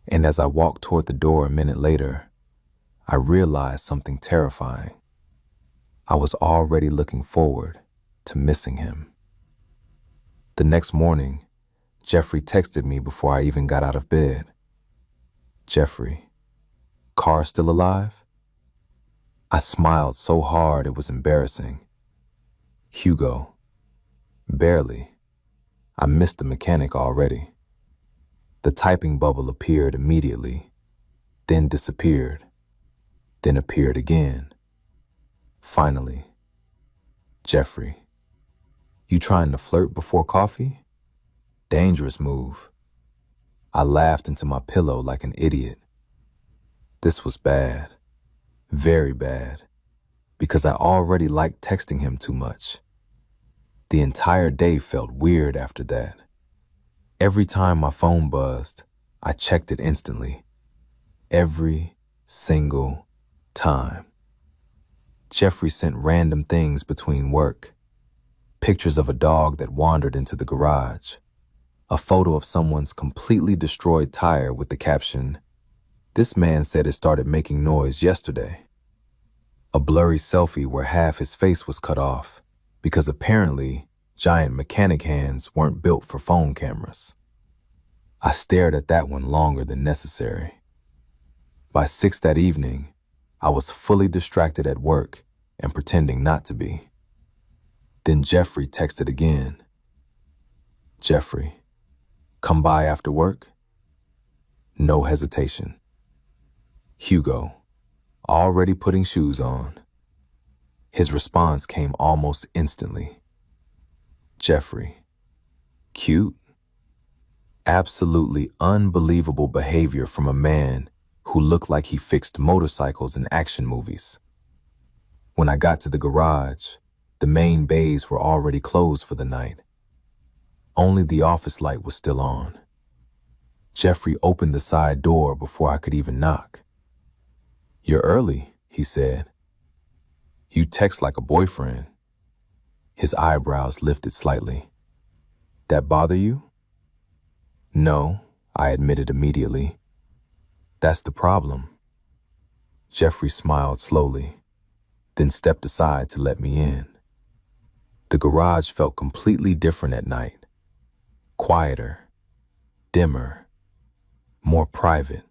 And as I walked toward the door a minute later, I realized something terrifying. I was already looking forward to missing him. The next morning, Jeffrey texted me before I even got out of bed. Jeffrey, car still alive? I smiled so hard it was embarrassing. Hugo, barely. I missed the mechanic already. The typing bubble appeared immediately, then disappeared, then appeared again. Finally, Jeffrey, you trying to flirt before coffee? Dangerous move. I laughed into my pillow like an idiot. This was bad, very bad, because I already liked texting him too much. The entire day felt weird after that. Every time my phone buzzed, I checked it instantly. Every single time. Jeffrey sent random things between work. Pictures of a dog that wandered into the garage. A photo of someone's completely destroyed tire with the caption, "This man said it started making noise yesterday." A blurry selfie where half his face was cut off, because apparently giant mechanic hands weren't built for phone cameras. I stared at that one longer than necessary. By 6 that evening, I was fully distracted at work and pretending not to be. Then Jeffrey texted again. Jeffrey, come by after work? No hesitation. Hugo, already putting shoes on. His response came almost instantly. Jeffrey, cute? Absolutely unbelievable behavior from a man who looked like he fixed motorcycles in action movies. When I got to the garage, the main bays were already closed for the night. Only the office light was still on. Jeffrey opened the side door before I could even knock. You're early, he said. You text like a boyfriend. His eyebrows lifted slightly. That bother you? No, I admitted immediately. That's the problem. Jeffrey smiled slowly, then stepped aside to let me in. The garage felt completely different at night. Quieter, dimmer, more private.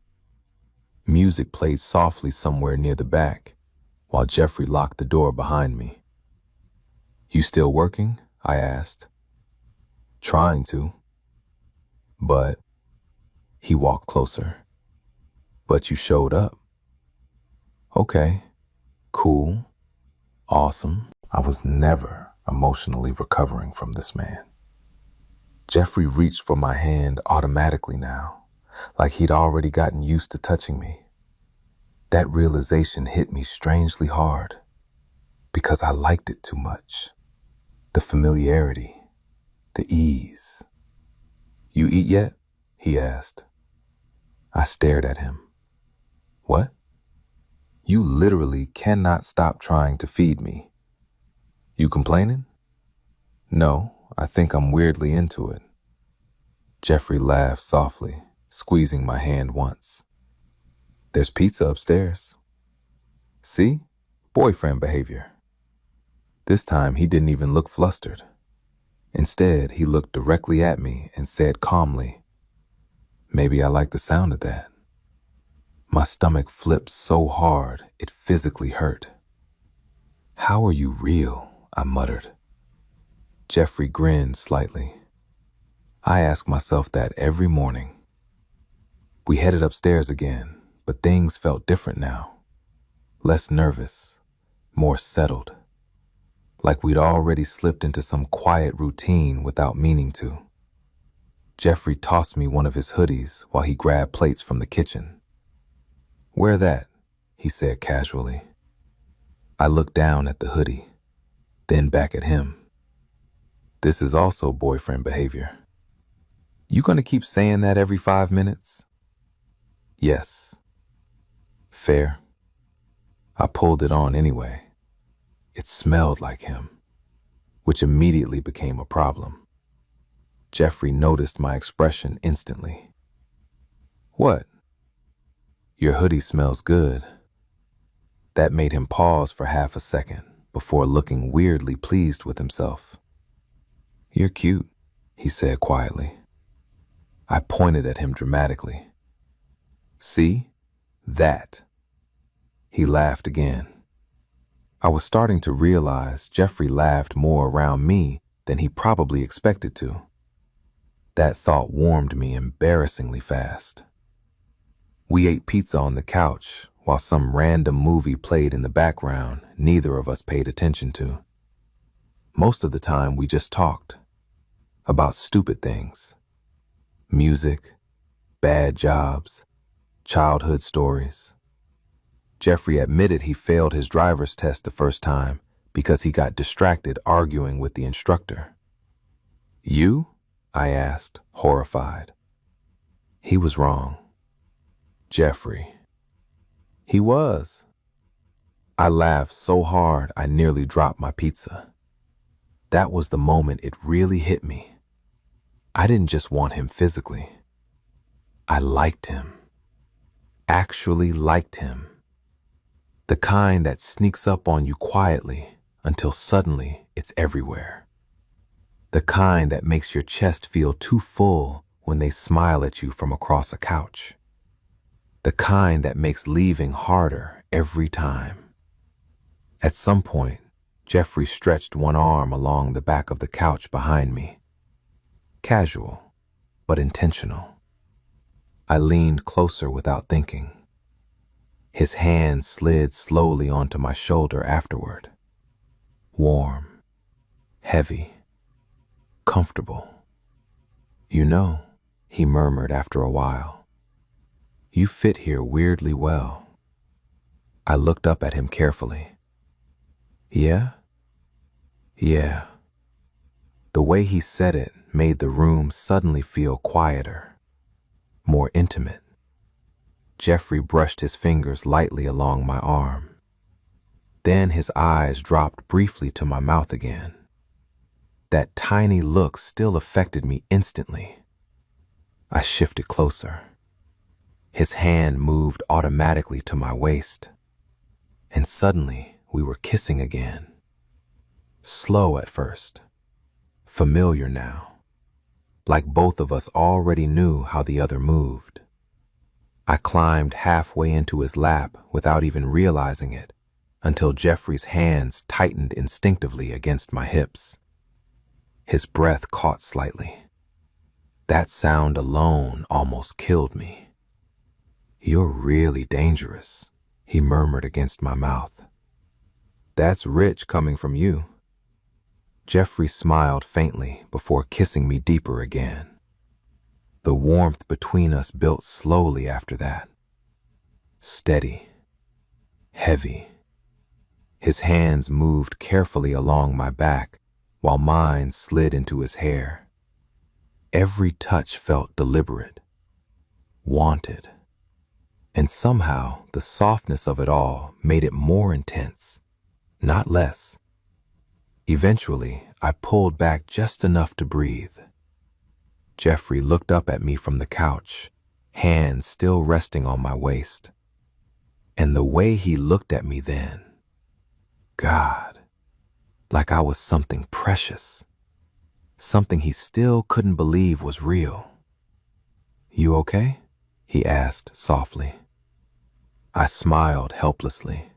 Music played softly somewhere near the back, while Jeffrey locked the door behind me. You still working? I asked. Trying to. But, he walked closer. But you showed up. Okay, cool, awesome. I was never emotionally recovering from this man. Jeffrey reached for my hand automatically now, like he'd already gotten used to touching me. That realization hit me strangely hard, because I liked it too much. The familiarity, the ease. You eat yet? He asked. I stared at him. What? You literally cannot stop trying to feed me. You complaining? No, I think I'm weirdly into it. Jeffrey laughed softly, squeezing my hand once. There's pizza upstairs. See? Boyfriend behavior. This time he didn't even look flustered. Instead, he looked directly at me and said calmly, maybe I like the sound of that. My stomach flipped so hard it physically hurt. How are you real? I muttered. Jeffrey grinned slightly. I ask myself that every morning. We headed upstairs again, but things felt different now. Less nervous, more settled. Like we'd already slipped into some quiet routine without meaning to. Jeffrey tossed me one of his hoodies while he grabbed plates from the kitchen. Wear that, he said casually. I looked down at the hoodie, then back at him. This is also boyfriend behavior. You gonna keep saying that every 5 minutes? Yes. Fair. I pulled it on anyway. It smelled like him, which immediately became a problem. Jeffrey noticed my expression instantly. What? Your hoodie smells good. That made him pause for half a second before looking weirdly pleased with himself. You're cute, he said quietly. I pointed at him dramatically. See? That. He laughed again. I was starting to realize Jeffrey laughed more around me than he probably expected to. That thought warmed me embarrassingly fast. We ate pizza on the couch while some random movie played in the background neither of us paid attention to. Most of the time we just talked about stupid things. Music, bad jobs, childhood stories. Jeffrey admitted he failed his driver's test the first time because he got distracted arguing with the instructor. You? I asked, horrified. He was wrong. Jeffrey. He was. I laughed so hard I nearly dropped my pizza. That was the moment it really hit me. I didn't just want him physically. I liked him. Actually liked him. The kind that sneaks up on you quietly until suddenly it's everywhere. The kind that makes your chest feel too full when they smile at you from across a couch. The kind that makes leaving harder every time. At some point, Jeffrey stretched one arm along the back of the couch behind me. Casual, but intentional. I leaned closer without thinking. His hand slid slowly onto my shoulder afterward. Warm, heavy, comfortable. You know, he murmured after a while, you fit here weirdly well. I looked up at him carefully. Yeah? Yeah. The way he said it made the room suddenly feel quieter, more intimate. Jeffrey brushed his fingers lightly along my arm. Then his eyes dropped briefly to my mouth again. That tiny look still affected me instantly. I shifted closer. His hand moved automatically to my waist. And suddenly, we were kissing again. Slow at first. Familiar now. Like both of us already knew how the other moved. I climbed halfway into his lap without even realizing it, until Jeffrey's hands tightened instinctively against my hips. His breath caught slightly. That sound alone almost killed me. "You're really dangerous," he murmured against my mouth. "That's rich coming from you." Jeffrey smiled faintly before kissing me deeper again. The warmth between us built slowly after that. Steady. Heavy. His hands moved carefully along my back while mine slid into his hair. Every touch felt deliberate, wanted, and somehow the softness of it all made it more intense, not less. Eventually, I pulled back just enough to breathe. Jeffrey looked up at me from the couch, hands still resting on my waist. And the way he looked at me then, God, like I was something precious, something he still couldn't believe was real. "You okay?" he asked softly. I smiled helplessly.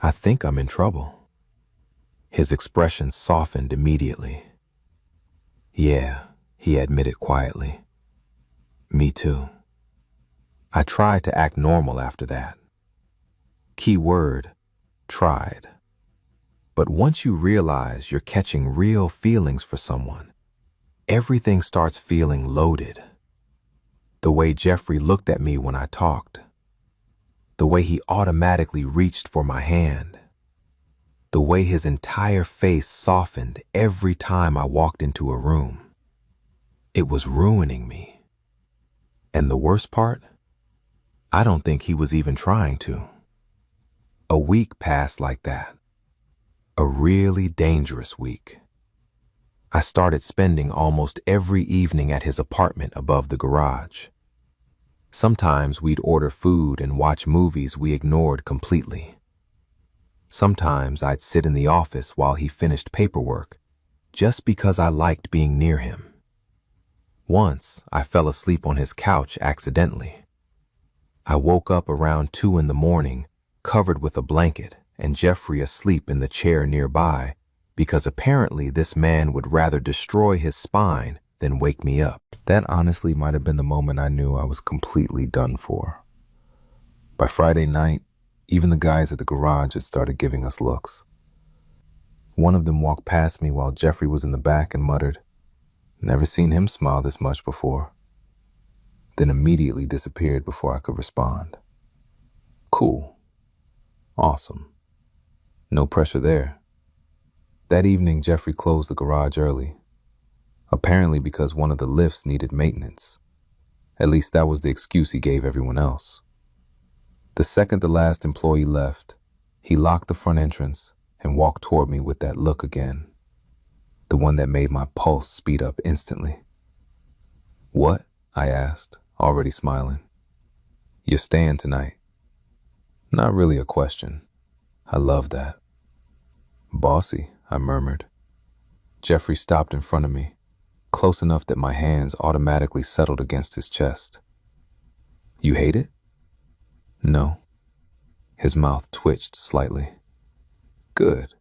"I think I'm in trouble." His expression softened immediately. "Yeah," he admitted quietly. "Me too." I tried to act normal after that. Key word, tried. But once you realize you're catching real feelings for someone, everything starts feeling loaded. The way Jeffrey looked at me when I talked. The way he automatically reached for my hand. The way his entire face softened every time I walked into a room. It was ruining me. And the worst part? I don't think he was even trying to. A week passed like that. A really dangerous week. I started spending almost every evening at his apartment above the garage. Sometimes we'd order food and watch movies we ignored completely. Sometimes I'd sit in the office while he finished paperwork, just because I liked being near him. Once, I fell asleep on his couch accidentally. I woke up around 2 in the morning, covered with a blanket, and Jeffrey asleep in the chair nearby, because apparently this man would rather destroy his spine than wake me up. That honestly might have been the moment I knew I was completely done for. By Friday night, even the guys at the garage had started giving us looks. One of them walked past me while Jeffrey was in the back and muttered, "Never seen him smile this much before," then immediately disappeared before I could respond. Cool. Awesome. No pressure there. That evening, Jeffrey closed the garage early, apparently because one of the lifts needed maintenance. At least that was the excuse he gave everyone else. The second the last employee left, he locked the front entrance and walked toward me with that look again, the one that made my pulse speed up instantly. "What?" I asked, already smiling. "You're staying tonight." Not really a question. I love that. "Bossy," I murmured. Jeffrey stopped in front of me, close enough that my hands automatically settled against his chest. "You hate it?" "No." His mouth twitched slightly. "Good."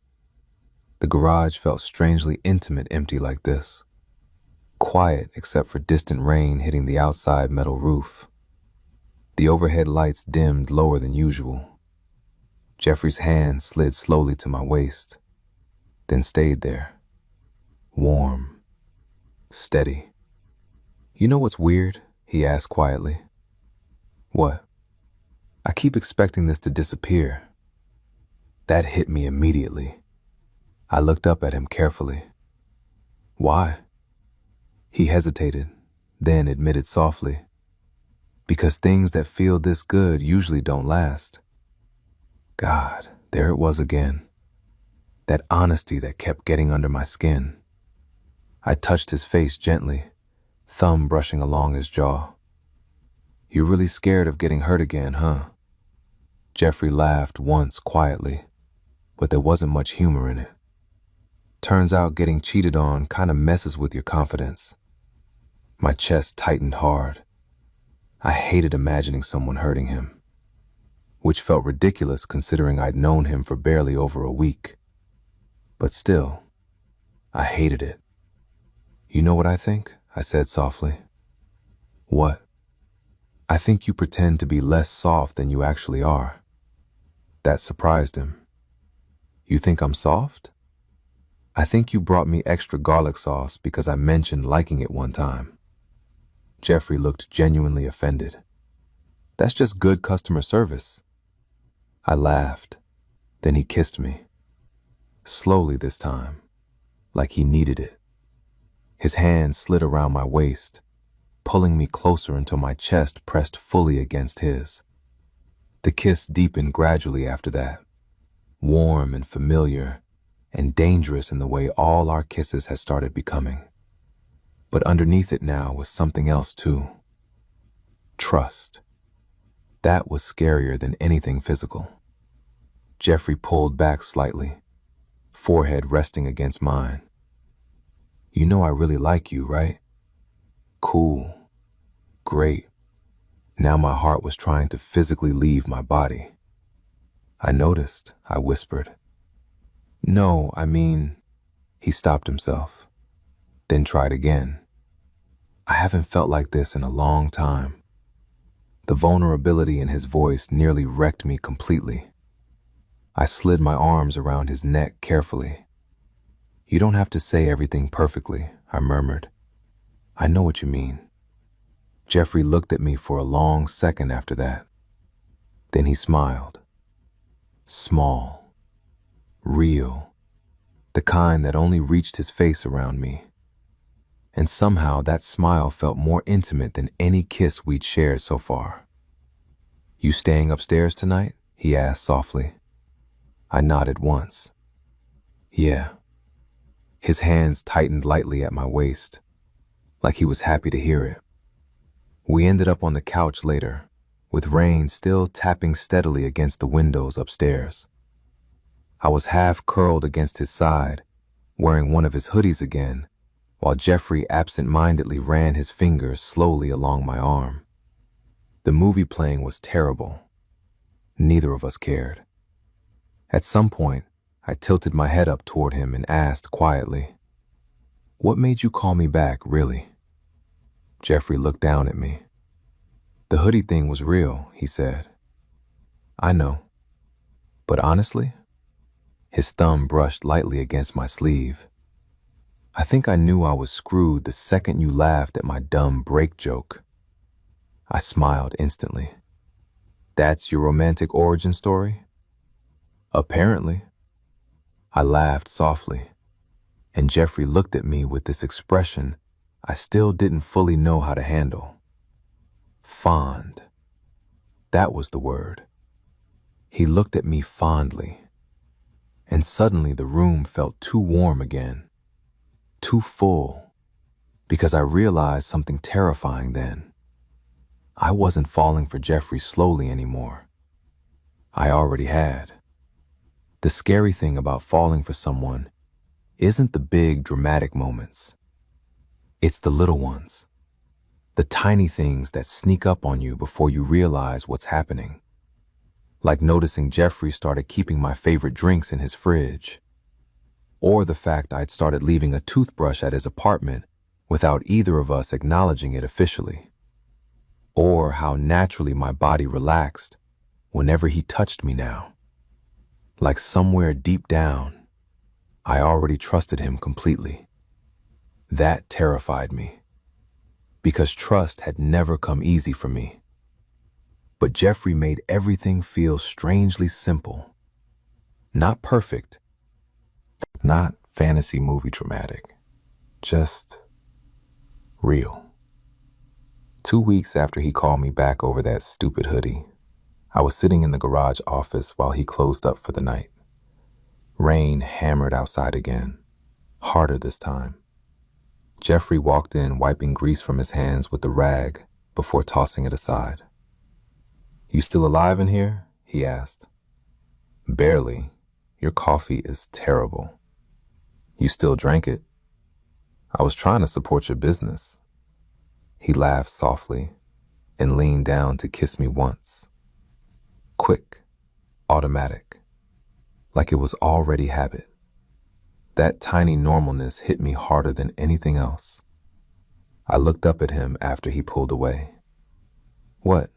The garage felt strangely intimate empty like this. Quiet except for distant rain hitting the outside metal roof. The overhead lights dimmed lower than usual. Jeffrey's hand slid slowly to my waist, then stayed there. Warm. Steady. "You know what's weird?" he asked quietly. "What?" "I keep expecting this to disappear." That hit me immediately. I looked up at him carefully. "Why?" He hesitated, then admitted softly, Because things that feel this good usually don't last. God, there it was again. That honesty that kept getting under my skin. I touched his face gently, thumb brushing along his jaw. "You're really scared of getting hurt again, huh?" Jeffrey laughed once quietly, but there wasn't much humor in it. "Turns out getting cheated on kind of messes with your confidence." My chest tightened hard. I hated imagining someone hurting him, which felt ridiculous considering I'd known him for barely over a week. But still, I hated it. "You know what I think?" I said softly. "What?" "I think you pretend to be less soft than you actually are." That surprised him. "You think I'm soft?" "I think you brought me extra garlic sauce because I mentioned liking it one time." Jeffrey looked genuinely offended. "That's just good customer service." I laughed. Then he kissed me. Slowly this time, like he needed it. His hand slid around my waist, pulling me closer until my chest pressed fully against his. The kiss deepened gradually after that, warm and familiar, and dangerous in the way all our kisses had started becoming. But underneath it now was something else too. Trust. That was scarier than anything physical. Jeffrey pulled back slightly, forehead resting against mine. "You know I really like you, right?" "Cool. Great." Now my heart was trying to physically leave my body. "I noticed," I whispered. "No, I mean..." He stopped himself, then tried again. "I haven't felt like this in a long time." The vulnerability in his voice nearly wrecked me completely. I slid my arms around his neck carefully. "You don't have to say everything perfectly," I murmured. "I know what you mean." Jeffrey looked at me for a long second after that. Then he smiled. Small. Real. The kind that only reached his face around me. And somehow that smile felt more intimate than any kiss we'd shared so far. "You staying upstairs tonight?" he asked softly. I nodded once. "Yeah." His hands tightened lightly at my waist, like he was happy to hear it. We ended up on the couch later, with rain still tapping steadily against the windows upstairs. I was half curled against his side, wearing one of his hoodies again, while Jeffrey absent-mindedly ran his fingers slowly along my arm. The movie playing was terrible. Neither of us cared. At some point, I tilted my head up toward him and asked quietly, "What made you call me back, really?" Jeffrey looked down at me. "The hoodie thing was real," he said. "I know. But honestly," his thumb brushed lightly against my sleeve, "I think I knew I was screwed the second you laughed at my dumb break joke." I smiled instantly. "That's your romantic origin story?" "Apparently." I laughed softly, and Jeffrey looked at me with this expression I still didn't fully know how to handle. Fond. That was the word. He looked at me fondly, and suddenly the room felt too warm again, too full, because I realized something terrifying then. I wasn't falling for Jeffrey slowly anymore. I already had. The scary thing about falling for someone isn't the big dramatic moments. It's the little ones. The tiny things that sneak up on you before you realize what's happening. Like noticing Jeffrey started keeping my favorite drinks in his fridge. Or the fact I'd started leaving a toothbrush at his apartment without either of us acknowledging it officially. Or how naturally my body relaxed whenever he touched me now. Like somewhere deep down, I already trusted him completely. That terrified me, because trust had never come easy for me. But Jeffrey made everything feel strangely simple. Not perfect, not fantasy movie dramatic, just real. 2 weeks after he called me back over that stupid hoodie, I was sitting in the garage office while he closed up for the night. Rain hammered outside again, harder this time. Jeffrey walked in, wiping grease from his hands with the rag before tossing it aside. "You still alive in here?" he asked. "Barely. Your coffee is terrible." "You still drank it?" "I was trying to support your business." He laughed softly and leaned down to kiss me once. Quick, automatic, like it was already habit. That tiny normalness hit me harder than anything else. I looked up at him after he pulled away. "What?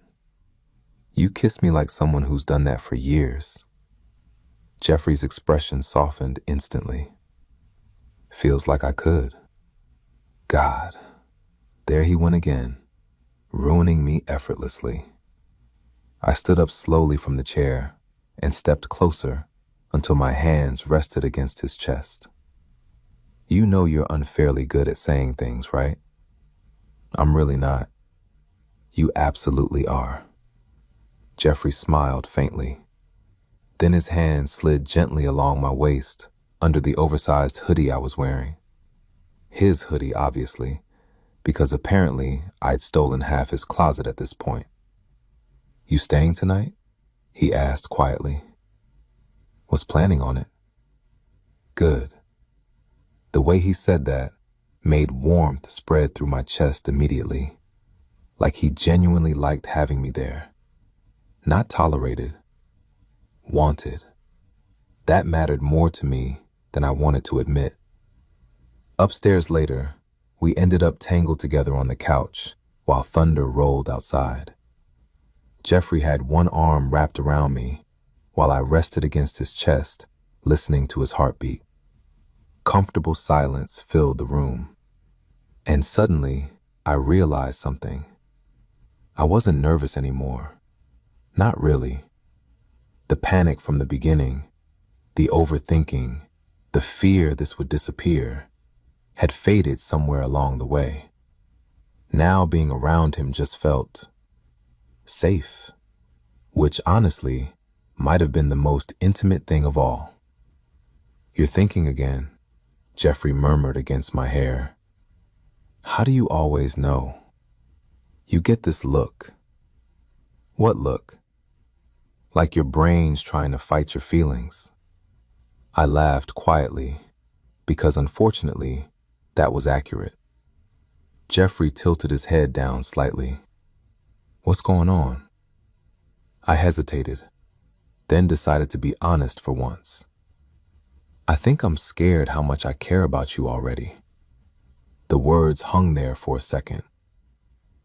You kiss me like someone who's done that for years." Jeffrey's expression softened instantly. "Feels like I could." God, there he went again, ruining me effortlessly. I stood up slowly from the chair and stepped closer until my hands rested against his chest. "You know you're unfairly good at saying things, right?" "I'm really not." "You absolutely are." Jeffrey smiled faintly. Then his hand slid gently along my waist under the oversized hoodie I was wearing. His hoodie, obviously, because apparently I'd stolen half his closet at this point. "You staying tonight?" he asked quietly. "Was planning on it." "Good." The way he said that made warmth spread through my chest immediately, like he genuinely liked having me there. Not tolerated, wanted. That mattered more to me than I wanted to admit. Upstairs later, we ended up tangled together on the couch while thunder rolled outside. Jeffrey had one arm wrapped around me while I rested against his chest, listening to his heartbeat. Comfortable silence filled the room. And suddenly, I realized something. I wasn't nervous anymore. Not really. The panic from the beginning, the overthinking, the fear this would disappear, had faded somewhere along the way. Now being around him just felt safe, which honestly might have been the most intimate thing of all. "You're thinking again," Jeffrey murmured against my hair. "How do you always know?" "You get this look." "What look?" "Like your brain's trying to fight your feelings." I laughed quietly, because unfortunately, that was accurate. Jeffrey tilted his head down slightly. "What's going on?" I hesitated, then decided to be honest for once. "I think I'm scared how much I care about you already." The words hung there for a second.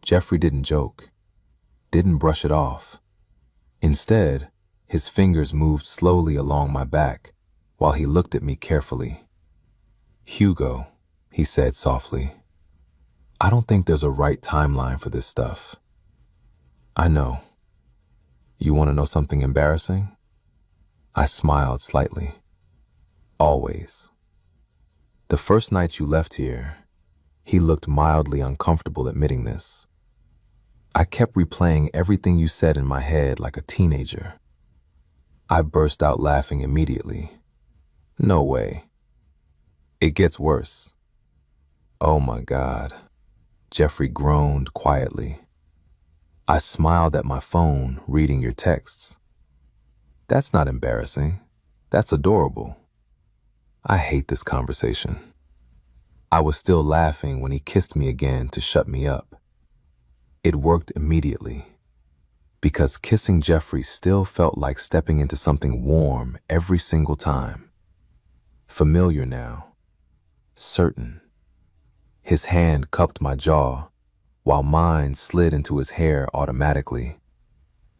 Jeffrey didn't joke, didn't brush it off. Instead, his fingers moved slowly along my back while he looked at me carefully. "Hugo," he said softly, "I don't think there's a right timeline for this stuff." "I know." "You want to know something embarrassing?" I smiled slightly. "Always." "The first night you left here," he looked mildly uncomfortable admitting this, "I kept replaying everything you said in my head like a teenager." I burst out laughing immediately. "No way." "It gets worse." "Oh my God." Jeffrey groaned quietly. "I smiled at my phone, reading your texts." "That's not embarrassing. That's adorable." I hate this conversation. I was still laughing when he kissed me again to shut me up. It worked immediately, because kissing Jeffrey still felt like stepping into something warm every single time. Familiar now. Certain. His hand cupped my jaw, while mine slid into his hair automatically,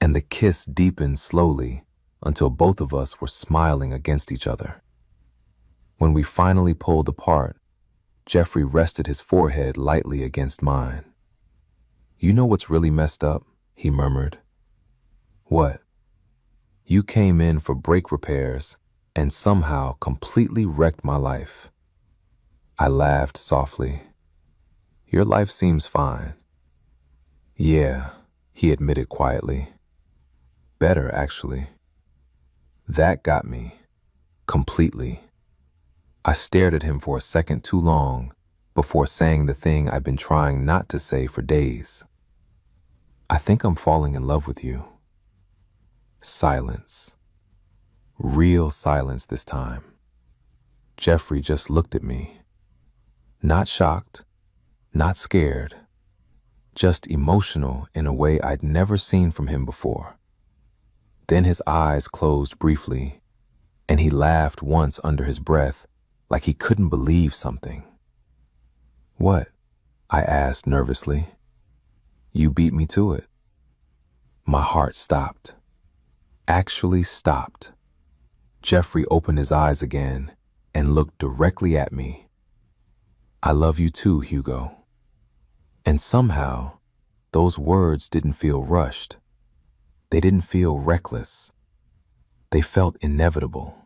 and the kiss deepened slowly until both of us were smiling against each other. When we finally pulled apart, Jeffrey rested his forehead lightly against mine. "You know what's really messed up?" he murmured. "What?" "You came in for brake repairs and somehow completely wrecked my life." I laughed softly. "Your life seems fine." Yeah, he admitted quietly. Better, actually. That got me. Completely. I stared at him for a second too long before saying the thing I've been trying not to say for days. I think I'm falling in love with you. Silence. Real silence this time. Jeffrey just looked at me. Not shocked, not scared, just emotional in a way I'd never seen from him before. Then his eyes closed briefly, and he laughed once under his breath like he couldn't believe something. What? I asked nervously. You beat me to it. My heart stopped. Actually stopped. Jeffrey opened his eyes again and looked directly at me. I love you too, Hugo. And somehow, those words didn't feel rushed. They didn't feel reckless. They felt inevitable.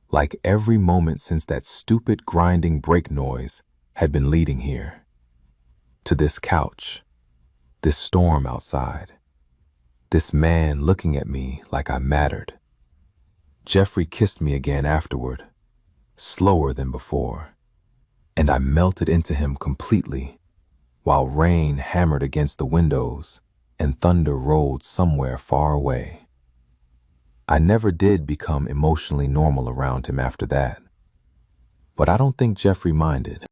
Like every moment since that stupid grinding brake noise had been leading here. To this couch. This storm outside. This man looking at me like I mattered. Jeffrey kissed me again afterward, slower than before, and I melted into him completely, while rain hammered against the windows and thunder rolled somewhere far away. I never did become emotionally normal around him after that, but I don't think Jeffrey minded.